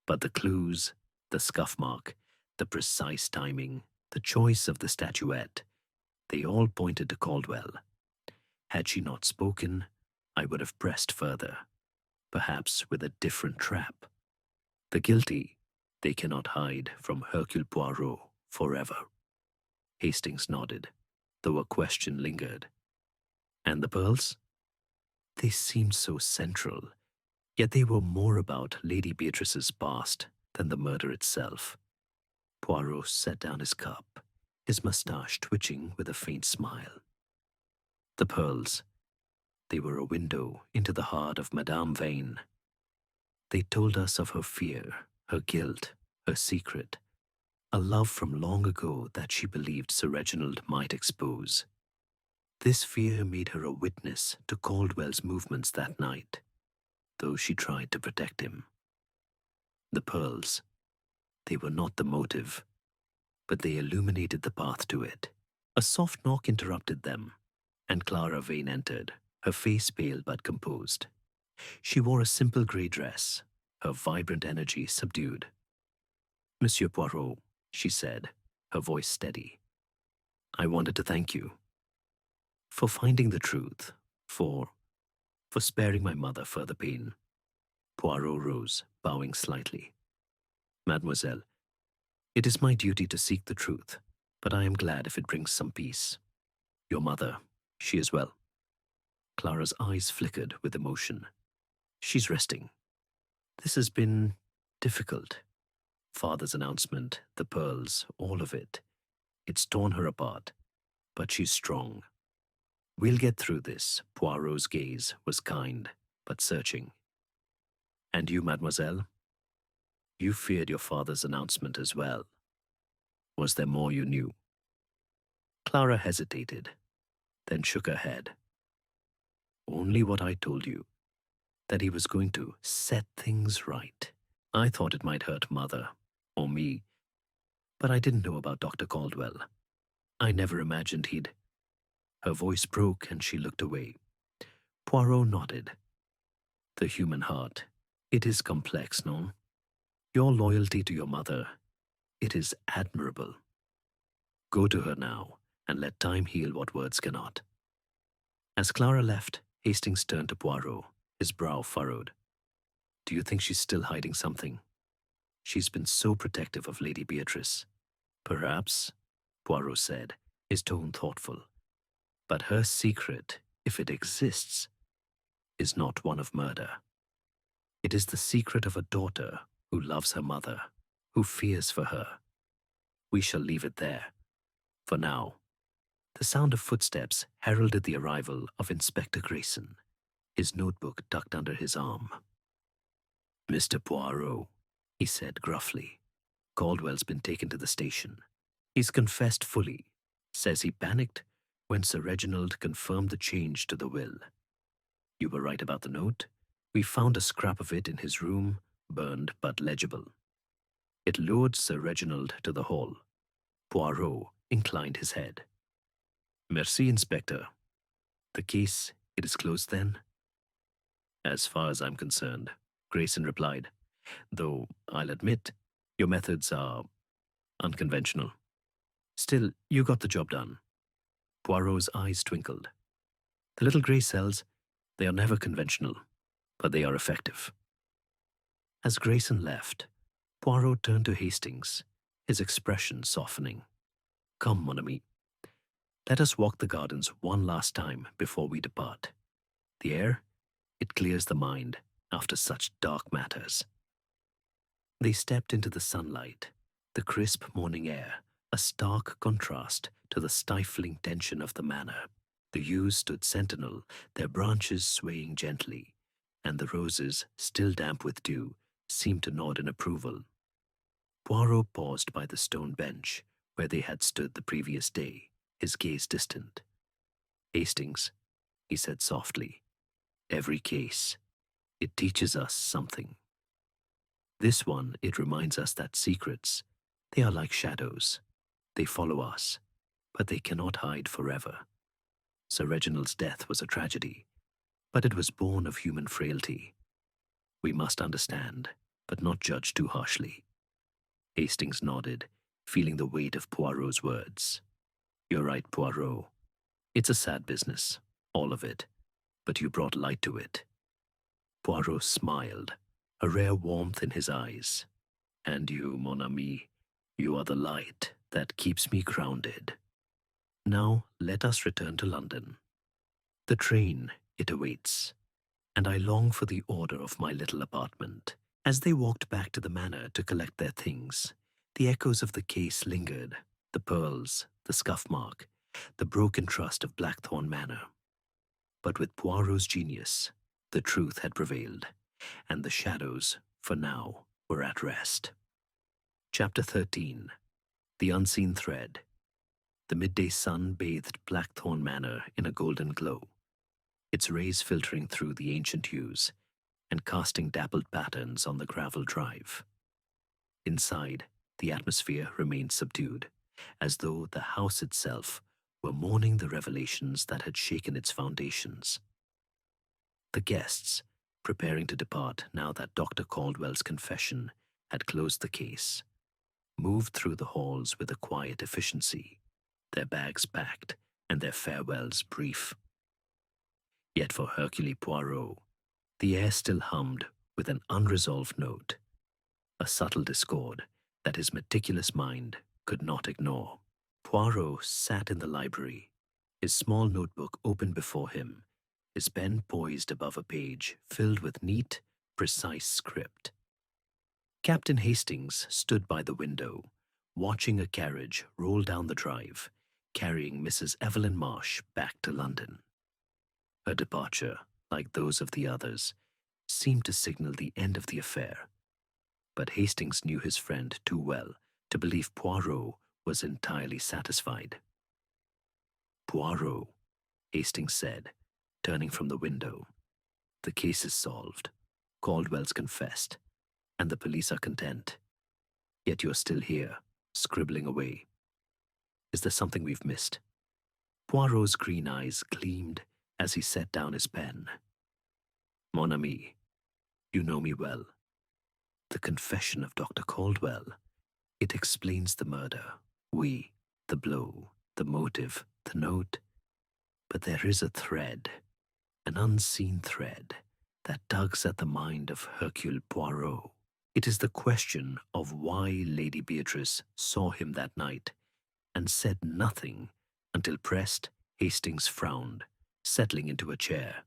But the clues, the scuff mark, the precise timing, the choice of the statuette, they all pointed to Caldwell. Had she not spoken, I would have pressed further, perhaps with a different trap. The guilty, they cannot hide from Hercule Poirot forever. Hastings nodded, though a question lingered. And the pearls? They seemed so central, yet they were more about Lady Beatrice's past than the murder itself. Poirot set down his cup, his moustache twitching with a faint smile. The pearls, they were a window into the heart of Madame Vane. They told us of her fear, her guilt, her secret, a love from long ago that she believed Sir Reginald might expose. This fear made her a witness to Caldwell's movements that night, though she tried to protect him. The pearls, they were not the motive, but they illuminated the path to it. A soft knock interrupted them, and Clara Vane entered, her face pale but composed. She wore a simple grey dress, her vibrant energy subdued. "Monsieur Poirot," she said, her voice steady, "I wanted to thank you for finding the truth, for sparing my mother further pain." Poirot rose, bowing slightly. "Mademoiselle, it is my duty to seek the truth, but I am glad if it brings some peace. Your mother, she is well." Clara's eyes flickered with emotion. "She's resting. This has been difficult. Father's announcement, the pearls, all of it. It's torn her apart, but she's strong. We'll get through this." Poirot's gaze was kind, but searching. "And you, mademoiselle? You feared your father's announcement as well. Was there more you knew?" Clara hesitated, then shook her head. "Only what I told you, that he was going to set things right. I thought it might hurt mother, or me, but I didn't know about Dr. Caldwell. I never imagined he'd—" Her voice broke and she looked away. Poirot nodded. "The human heart, it is complex, no? Your loyalty to your mother, it is admirable. Go to her now, and let time heal what words cannot." As Clara left, Hastings turned to Poirot, his brow furrowed. "Do you think she's still hiding something? She's been so protective of Lady Beatrice." "Perhaps," Poirot said, his tone thoughtful. "But her secret, if it exists, is not one of murder. It is the secret of a daughter who loves her mother, who fears for her. We shall leave it there, for now." The sound of footsteps heralded the arrival of Inspector Grayson, his notebook tucked under his arm. "Mr. Poirot," he said gruffly, "Caldwell's been taken to the station. He's confessed fully. Says he panicked when Sir Reginald confirmed the change to the will. You were right about the note. We found a scrap of it in his room, burned but legible. It lured Sir Reginald to the hall." Poirot inclined his head. "Merci, Inspector. The case, it is closed then?" "As far as I'm concerned," Grayson replied, "though I'll admit your methods are unconventional. Still, you got the job done." Poirot's eyes twinkled. "The little grey cells, they are never conventional, but they are effective." As Grayson left, Poirot turned to Hastings, his expression softening. "Come, mon ami. Let us walk the gardens one last time before we depart. The air, it clears the mind after such dark matters." They stepped into the sunlight, the crisp morning air, a stark contrast to the stifling tension of the manor. The yews stood sentinel, their branches swaying gently, and the roses, still damp with dew, seemed to nod in approval. Poirot paused by the stone bench where they had stood the previous day, his gaze distant. "Hastings," he said softly, "every case, it teaches us something. This one, it reminds us that secrets, they are like shadows. They follow us, but they cannot hide forever. Sir Reginald's death was a tragedy, but it was born of human frailty. We must understand, but not judge too harshly." Hastings nodded, feeling the weight of Poirot's words. "You're right, Poirot. It's a sad business, all of it, but you brought light to it." Poirot smiled, a rare warmth in his eyes. "And you, mon ami, you are the light that keeps me grounded. Now let us return to London. The train, it awaits. and I long for the order of my little apartment. As they walked back to the manor to collect their things, the echoes of the case lingered, the pearls, the scuff mark, the broken trust of Blackthorn Manor. But with Poirot's genius, the truth had prevailed, and the shadows, for now, were at rest. Chapter 13. The Unseen Thread. The midday sun bathed Blackthorn Manor in a golden glow, its rays filtering through the ancient yews and casting dappled patterns on the gravel drive. Inside, the atmosphere remained subdued, as though the house itself were mourning the revelations that had shaken its foundations. The guests, preparing to depart now that Dr. Caldwell's confession had closed the case, moved through the halls with a quiet efficiency, their bags packed and their farewells brief. Yet for Hercule Poirot, the air still hummed with an unresolved note, a subtle discord that his meticulous mind could not ignore. Poirot sat in the library, his small notebook open before him, his pen poised above a page filled with neat, precise script. Captain Hastings stood by the window, watching a carriage roll down the drive, carrying Mrs. Evelyn Marsh back to London. Her departure, like those of the others, seemed to signal the end of the affair, but Hastings knew his friend too well to believe Poirot was entirely satisfied. "Poirot," Hastings said, turning from the window, "the case is solved. Caldwell's confessed, and the police are content. Yet you're still here, scribbling away. Is there something we've missed?" Poirot's green eyes gleamed as he set down his pen. "Mon ami, you know me well. The confession of Dr. Caldwell, it explains the murder, oui, the blow, the motive, the note. But there is a thread, an unseen thread, that tugs at the mind of Hercule Poirot. It is the question of why Lady Beatrice saw him that night and said nothing until pressed. Hastings frowned, settling into a chair.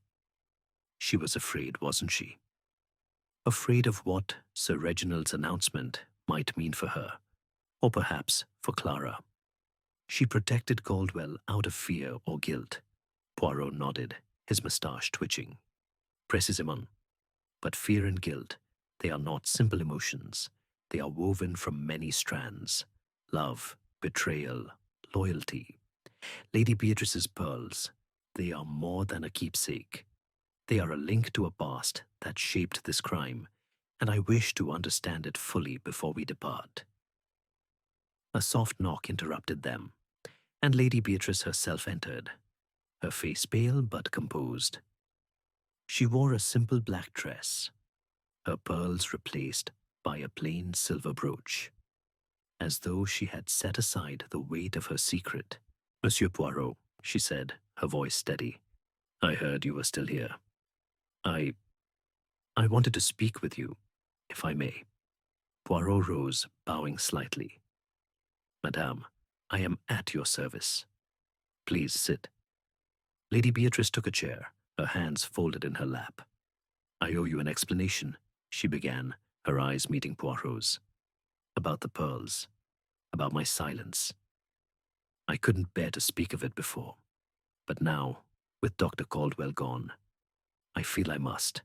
She was afraid, wasn't she? Afraid of what Sir Reginald's announcement might mean for her, or perhaps for Clara. She protected Caldwell out of fear or guilt. Poirot nodded, his moustache twitching. Précisément. But fear and guilt, they are not simple emotions. They are woven from many strands. Love, betrayal, loyalty. Lady Beatrice's pearls, they are more than a keepsake. They are a link to a past that shaped this crime, and I wish to understand it fully before we depart. A soft knock interrupted them, and Lady Beatrice herself entered, her face pale but composed. She wore a simple black dress, her pearls replaced by a plain silver brooch, as though she had set aside the weight of her secret. "Monsieur Poirot," she said, her voice steady, "I heard you were still here. I wanted to speak with you, if I may." Poirot rose, bowing slightly. "Madame, I am at your service. Please sit." Lady Beatrice took a chair, her hands folded in her lap. "I owe you an explanation," she began, her eyes meeting Poirot's. "About the pearls, about my silence. I couldn't bear to speak of it before, but now, with Dr. Caldwell gone, I feel I must."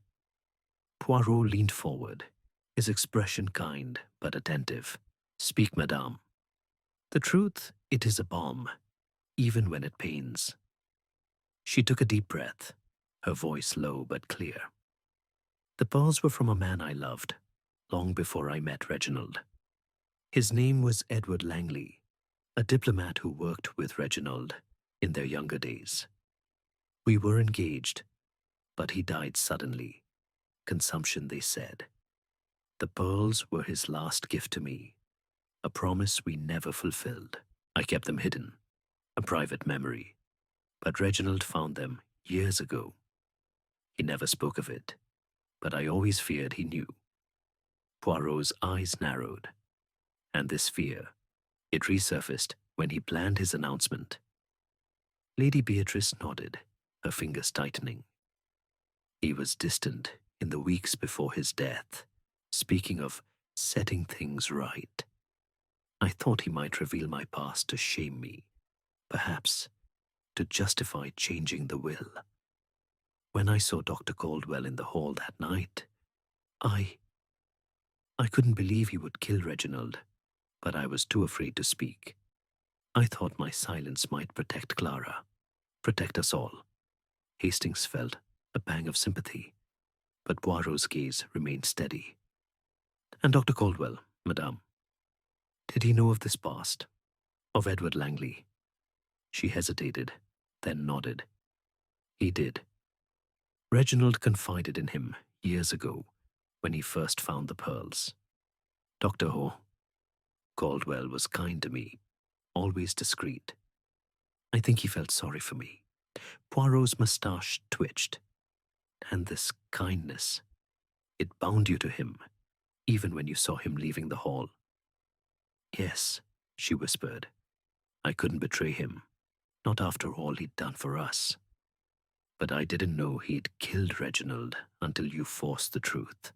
Poirot leaned forward, his expression kind but attentive. "Speak, madame. The truth, it is a balm, even when it pains." She took a deep breath, her voice low but clear. "The pearls were from a man I loved, long before I met Reginald. His name was Edward Langley, a diplomat who worked with Reginald in their younger days. We were engaged, but he died suddenly. Consumption, they said. The pearls were his last gift to me, a promise we never fulfilled. I kept them hidden, a private memory, but Reginald found them years ago. He never spoke of it, but I always feared he knew." Poirot's eyes narrowed, and this fear, it resurfaced when he planned his announcement. Lady Beatrice nodded, her fingers tightening. He was distant in the weeks before his death, speaking of setting things right. I thought he might reveal my past to shame me, perhaps to justify changing the will. When I saw Dr. Caldwell in the hall that night, I couldn't believe he would kill Reginald, but I was too afraid to speak. I thought my silence might protect Clara, protect us all. Hastings felt a pang of sympathy, but Poirot's gaze remained steady. And Dr. Caldwell, Madame, did he know of this past? Of Edward Langley? She hesitated, then nodded. He did. Reginald confided in him years ago when he first found the pearls. Dr. Ho, Caldwell was kind to me, always discreet. I think he felt sorry for me. Poirot's moustache twitched. And this kindness, it bound you to him, even when you saw him leaving the hall. Yes, she whispered. I couldn't betray him, not after all he'd done for us. But I didn't know he'd killed Reginald until you forced the truth.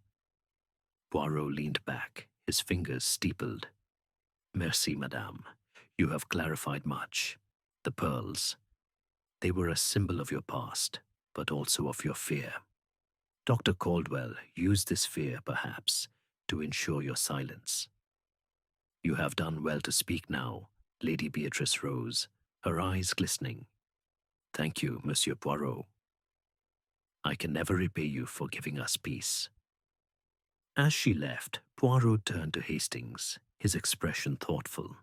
Poirot leaned back, his fingers steepled. Merci, Madame. You have clarified much. The pearls. They were a symbol of your past, but also of your fear. Dr. Caldwell used this fear, perhaps, to ensure your silence. You have done well to speak now, Lady Beatrice rose, her eyes glistening. Thank you, Monsieur Poirot. I can never repay you for giving us peace. As she left, Poirot turned to Hastings, his expression thoughtful.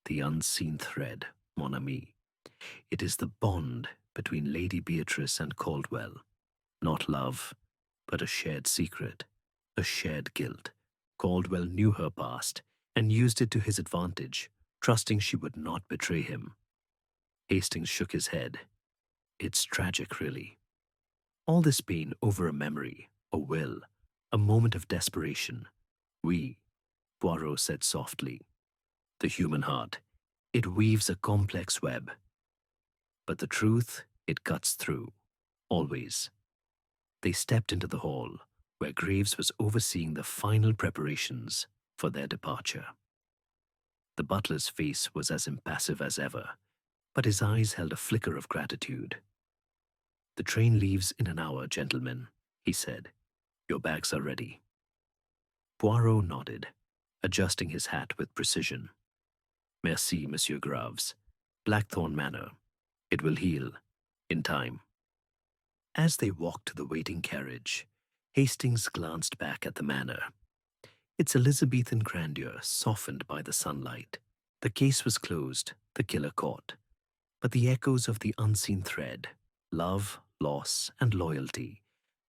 The unseen thread, mon ami. It is the bond between Lady Beatrice and Caldwell. Not love, but a shared secret, a shared guilt. Caldwell knew her past and used it to his advantage, trusting she would not betray him. Hastings shook his head. It's tragic, really. All this pain over a memory, a will, a moment of desperation. Poirot said softly. The human heart, it weaves a complex web. But the truth, it cuts through, always. They stepped into the hall, where Graves was overseeing the final preparations for their departure. The butler's face was as impassive as ever, but his eyes held a flicker of gratitude. The train leaves in an hour, gentlemen, he said. Your bags are ready. Poirot nodded, adjusting his hat with precision. Merci, Monsieur Graves. Blackthorn Manor. It will heal, in time. As they walked to the waiting carriage, Hastings glanced back at the manor. Its Elizabethan grandeur softened by the sunlight. The case was closed, the killer caught. But the echoes of the unseen thread, love, loss, and loyalty,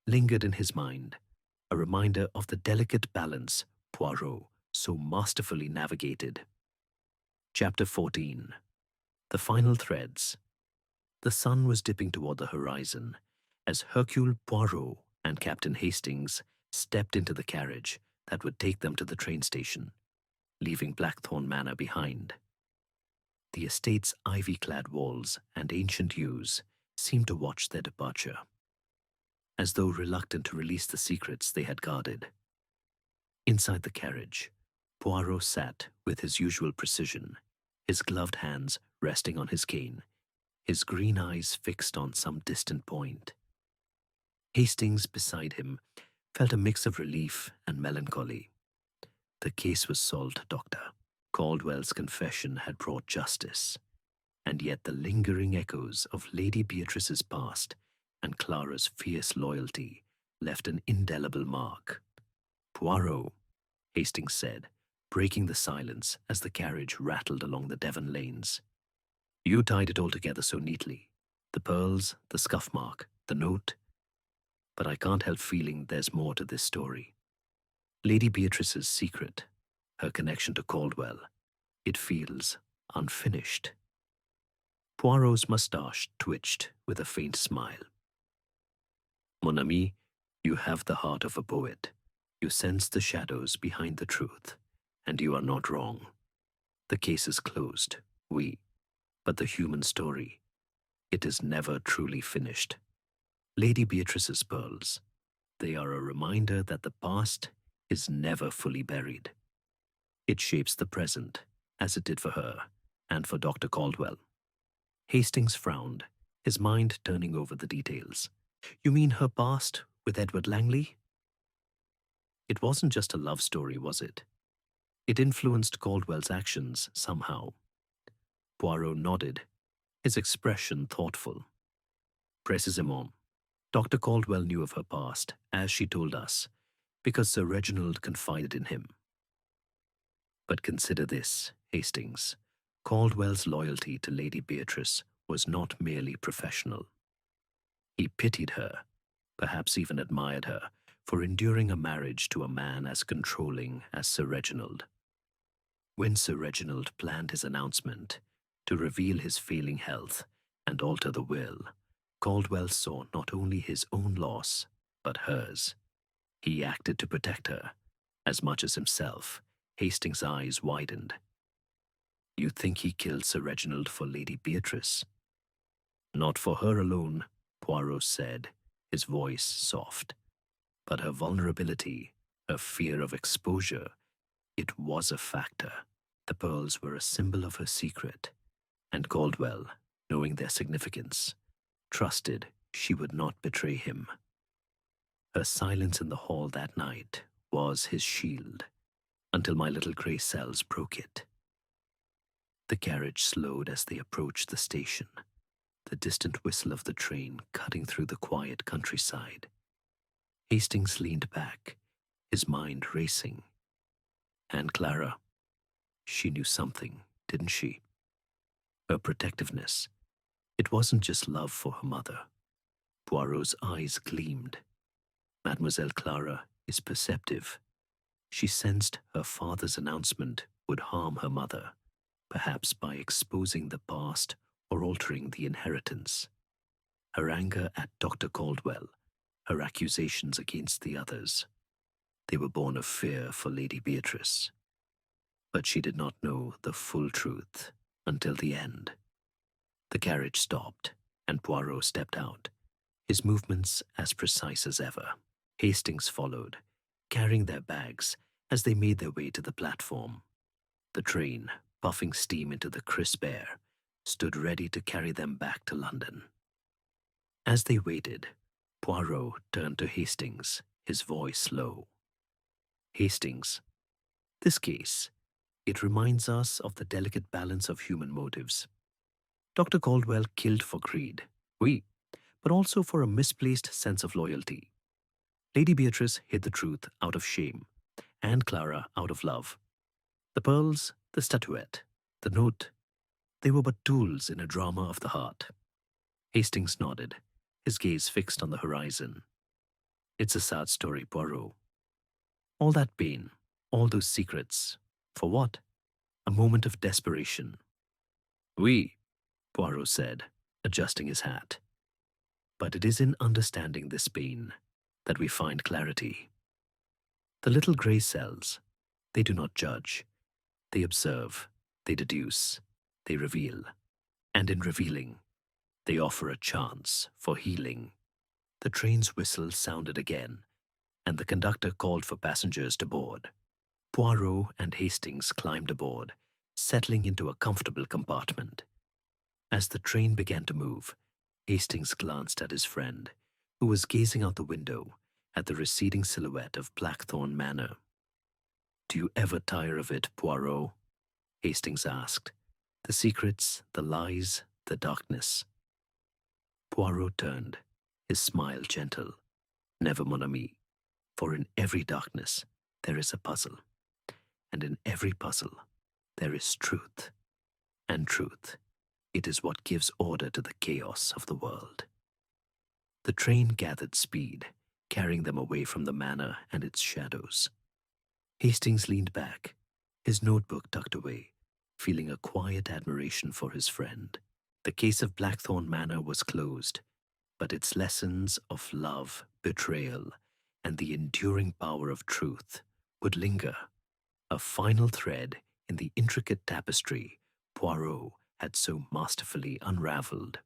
lingered in his mind, a reminder of the delicate balance Poirot so masterfully navigated. Chapter 14. The Final Threads. The sun was dipping toward the horizon as Hercule Poirot and Captain Hastings stepped into the carriage that would take them to the train station, leaving Blackthorn Manor behind. The estate's ivy-clad walls and ancient yews seemed to watch their departure, as though reluctant to release the secrets they had guarded. Inside the carriage, Poirot sat with his usual precision, his gloved hands resting on his cane, his green eyes fixed on some distant point. Hastings, beside him, felt a mix of relief and melancholy. The case was solved, Doctor. Caldwell's confession had brought justice, and yet the lingering echoes of Lady Beatrice's past and Clara's fierce loyalty left an indelible mark. Poirot, Hastings said, breaking the silence as the carriage rattled along the Devon lanes. You tied it all together so neatly. The pearls, the scuff mark, the note. But I can't help feeling there's more to this story. Lady Beatrice's secret, her connection to Caldwell, it feels unfinished. Poirot's moustache twitched with a faint smile. Mon ami, you have the heart of a poet. You sense the shadows behind the truth, and you are not wrong. The case is closed, but the human story, it is never truly finished. Lady Beatrice's pearls. They are a reminder that the past is never fully buried. It shapes the present, as it did for her and for Dr. Caldwell. Hastings frowned, his mind turning over the details. You mean her past with Edward Langley? It wasn't just a love story, was it? It influenced Caldwell's actions somehow. Poirot nodded, his expression thoughtful. Précisément. Dr. Caldwell knew of her past, as she told us, because Sir Reginald confided in him. But consider this, Hastings. Caldwell's loyalty to Lady Beatrice was not merely professional. He pitied her, perhaps even admired her, for enduring a marriage to a man as controlling as Sir Reginald. When Sir Reginald planned his announcement to reveal his failing health and alter the will, Caldwell saw not only his own loss, but hers. He acted to protect her, as much as himself. Hastings' eyes widened. You think he killed Sir Reginald for Lady Beatrice? Not for her alone, Poirot said, his voice soft. But her vulnerability, her fear of exposure, it was a factor. The pearls were a symbol of her secret, and Caldwell, knowing their significance, trusted she would not betray him. Her silence in the hall that night was his shield, until my little grey cells broke it. The carriage slowed as they approached the station, the distant whistle of the train cutting through the quiet countryside. Hastings leaned back, his mind racing. And Clara, she knew something, didn't she? Her protectiveness. It wasn't just love for her mother. Poirot's eyes gleamed. Mademoiselle Clara is perceptive. She sensed her father's announcement would harm her mother, perhaps by exposing the past or altering the inheritance. Her anger at Dr. Caldwell, her accusations against the others, they were born of fear for Lady Beatrice. But she did not know the full truth until the end. The carriage stopped, and Poirot stepped out, his movements as precise as ever. Hastings followed, carrying their bags as they made their way to the platform. The train, puffing steam into the crisp air, stood ready to carry them back to London. As they waited, Poirot turned to Hastings, his voice low. Hastings, this case, it reminds us of the delicate balance of human motives. Dr. Caldwell killed for greed, oui, but also for a misplaced sense of loyalty. Lady Beatrice hid the truth out of shame, and Clara out of love. The pearls, the statuette, the note, they were but tools in a drama of the heart. Hastings nodded, his gaze fixed on the horizon. It's a sad story, Poirot. All that pain, all those secrets, for what? A moment of desperation. Oui, Poirot said, adjusting his hat. But it is in understanding this pain that we find clarity. The little grey cells, they do not judge. They observe, they deduce, they reveal. And in revealing, they offer a chance for healing. The train's whistle sounded again, and the conductor called for passengers to board. Poirot and Hastings climbed aboard, settling into a comfortable compartment. As the train began to move, Hastings glanced at his friend, who was gazing out the window at the receding silhouette of Blackthorn Manor. Do you ever tire of it, Poirot? Hastings asked. The secrets, the lies, the darkness. Poirot turned, his smile gentle. Never, mon ami, for in every darkness there is a puzzle, and in every puzzle there is truth. And truth, it is what gives order to the chaos of the world. The train gathered speed, carrying them away from the manor and its shadows. Hastings leaned back, his notebook tucked away, feeling a quiet admiration for his friend. The case of Blackthorn Manor was closed, but its lessons of love, betrayal, and the enduring power of truth would linger, a final thread in the intricate tapestry Poirot had so masterfully unraveled.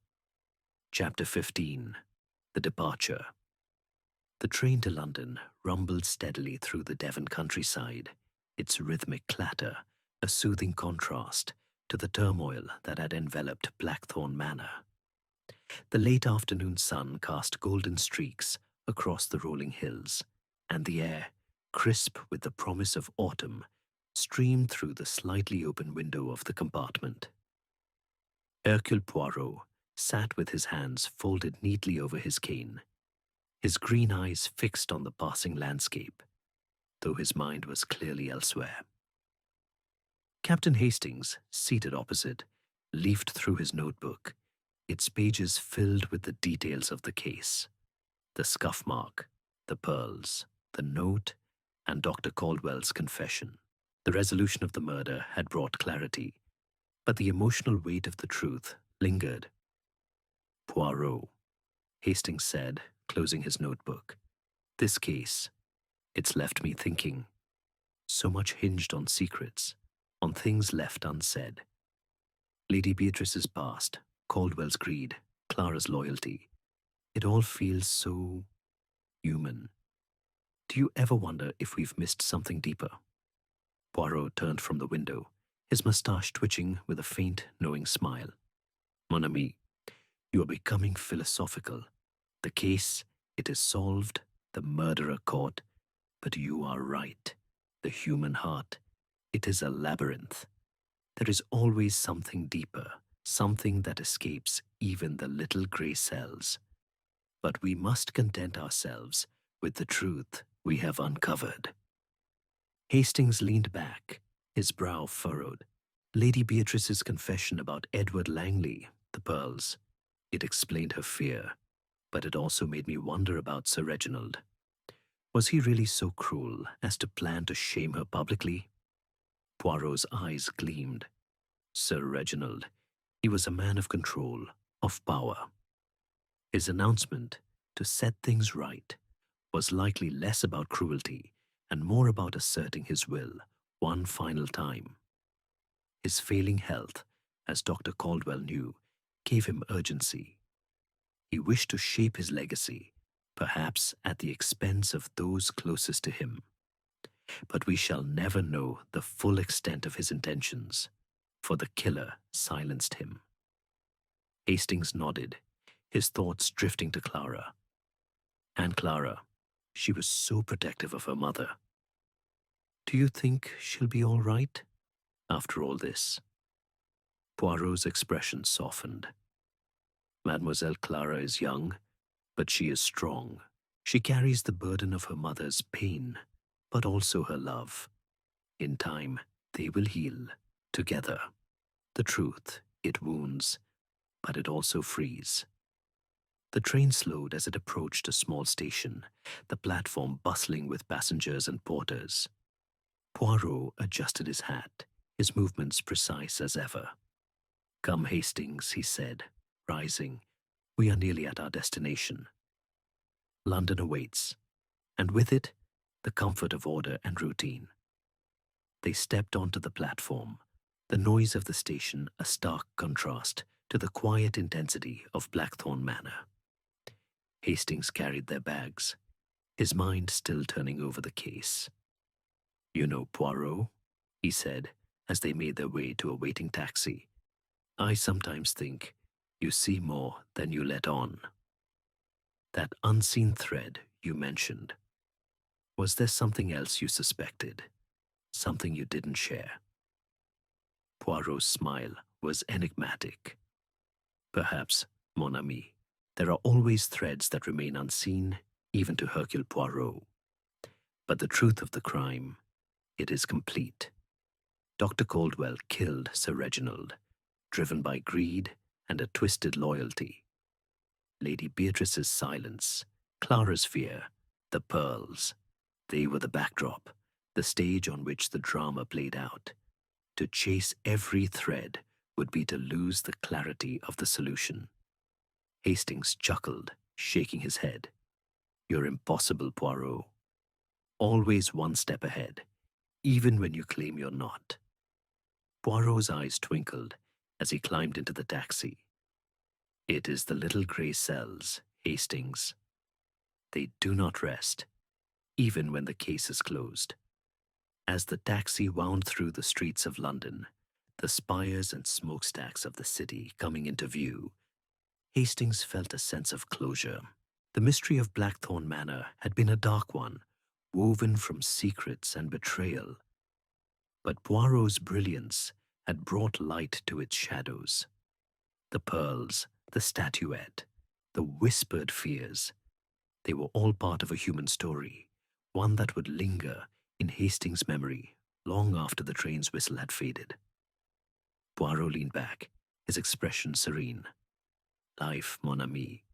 Chapter 15. The departure. The train to London rumbled steadily through the Devon countryside, its rhythmic clatter a soothing contrast to the turmoil that had enveloped Blackthorn Manor. The late afternoon sun cast golden streaks across the rolling hills, and the air, crisp with the promise of autumn, streamed through the slightly open window of the compartment. Hercule Poirot sat with his hands folded neatly over his cane, his green eyes fixed on the passing landscape, though his mind was clearly elsewhere. Captain Hastings, seated opposite, leafed through his notebook, its pages filled with the details of the case: the scuff mark, the pearls, the note, and Dr. Caldwell's confession. The resolution of the murder had brought clarity, but the emotional weight of the truth lingered. Poirot, Hastings said, closing his notebook. This case, it's left me thinking. So much hinged on secrets, on things left unsaid. Lady Beatrice's past, Caldwell's greed, Clara's loyalty. It all feels so human. Do you ever wonder if we've missed something deeper? Poirot turned from the window, his moustache twitching with a faint, knowing smile. Mon ami, you are becoming philosophical. The case, it is solved, the murderer caught, but you are right. The human heart, it is a labyrinth. There is always something deeper, something that escapes even the little grey cells. But we must content ourselves with the truth we have uncovered. Hastings leaned back, his brow furrowed. Lady Beatrice's confession about Edward Langley, the pearls, it explained her fear, but it also made me wonder about Sir Reginald. Was he really so cruel as to plan to shame her publicly? Poirot's eyes gleamed. Sir Reginald, he was a man of control, of power. His announcement, to set things right, was likely less about cruelty and more about asserting his will one final time. His failing health, as Dr. Caldwell knew, gave him urgency. He wished to shape his legacy, perhaps at the expense of those closest to him. But we shall never know the full extent of his intentions, for the killer silenced him. Hastings nodded, his thoughts drifting to Clara. And Clara, she was so protective of her mother. Do you think she'll be all right after all this? Poirot's expression softened. Mademoiselle Clara is young, but she is strong. She carries the burden of her mother's pain, but also her love. In time, they will heal, together. The truth, it wounds, but it also frees. The train slowed as it approached a small station, the platform bustling with passengers and porters. Poirot adjusted his hat, his movements precise as ever. Come, Hastings, he said, rising. We are nearly at our destination. London awaits, and with it, the comfort of order and routine. They stepped onto the platform, the noise of the station a stark contrast to the quiet intensity of Blackthorn Manor. Hastings carried their bags, his mind still turning over the case. You know, Poirot, he said as they made their way to a waiting taxi, I sometimes think you see more than you let on. That unseen thread you mentioned, was there something else you suspected, something you didn't share? Poirot's smile was enigmatic. Perhaps, mon ami, there are always threads that remain unseen, even to Hercule Poirot. But the truth of the crime, it is complete. Dr. Caldwell killed Sir Reginald, driven by greed and a twisted loyalty. Lady Beatrice's silence, Clara's fear, the pearls, they were the backdrop, the stage on which the drama played out. To chase every thread would be to lose the clarity of the solution. Hastings chuckled, shaking his head. You're impossible, Poirot. Always one step ahead, even when you claim you're not. Poirot's eyes twinkled as he climbed into the taxi. It is the little grey cells, Hastings. They do not rest, even when the case is closed. As the taxi wound through the streets of London, the spires and smokestacks of the city coming into view, Hastings felt a sense of closure. The mystery of Blackthorn Manor had been a dark one, woven from secrets and betrayal. But Poirot's brilliance had brought light to its shadows. The pearls, the statuette, the whispered fears, they were all part of a human story, one that would linger in Hastings' memory long after the train's whistle had faded. Poirot leaned back, his expression serene. Life, mon ami,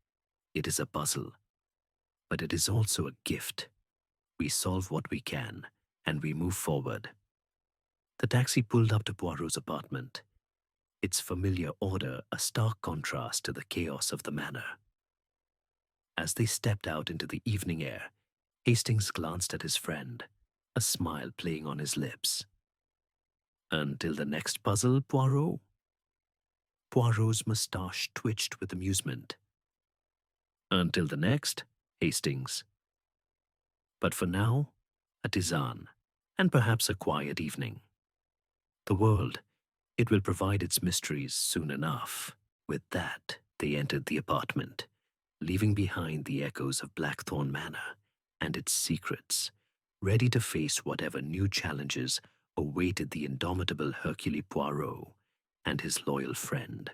it is a puzzle, but it is also a gift. We solve what we can, and we move forward. The taxi pulled up to Poirot's apartment, its familiar order a stark contrast to the chaos of the manor. As they stepped out into the evening air, Hastings glanced at his friend, a smile playing on his lips. Until the next puzzle, Poirot? Poirot's moustache twitched with amusement. Until the next, Hastings. But for now, a tisane, and perhaps a quiet evening. The world, it will provide its mysteries soon enough. With that, they entered the apartment, leaving behind the echoes of Blackthorn Manor and its secrets, ready to face whatever new challenges awaited the indomitable Hercule Poirot and his loyal friend.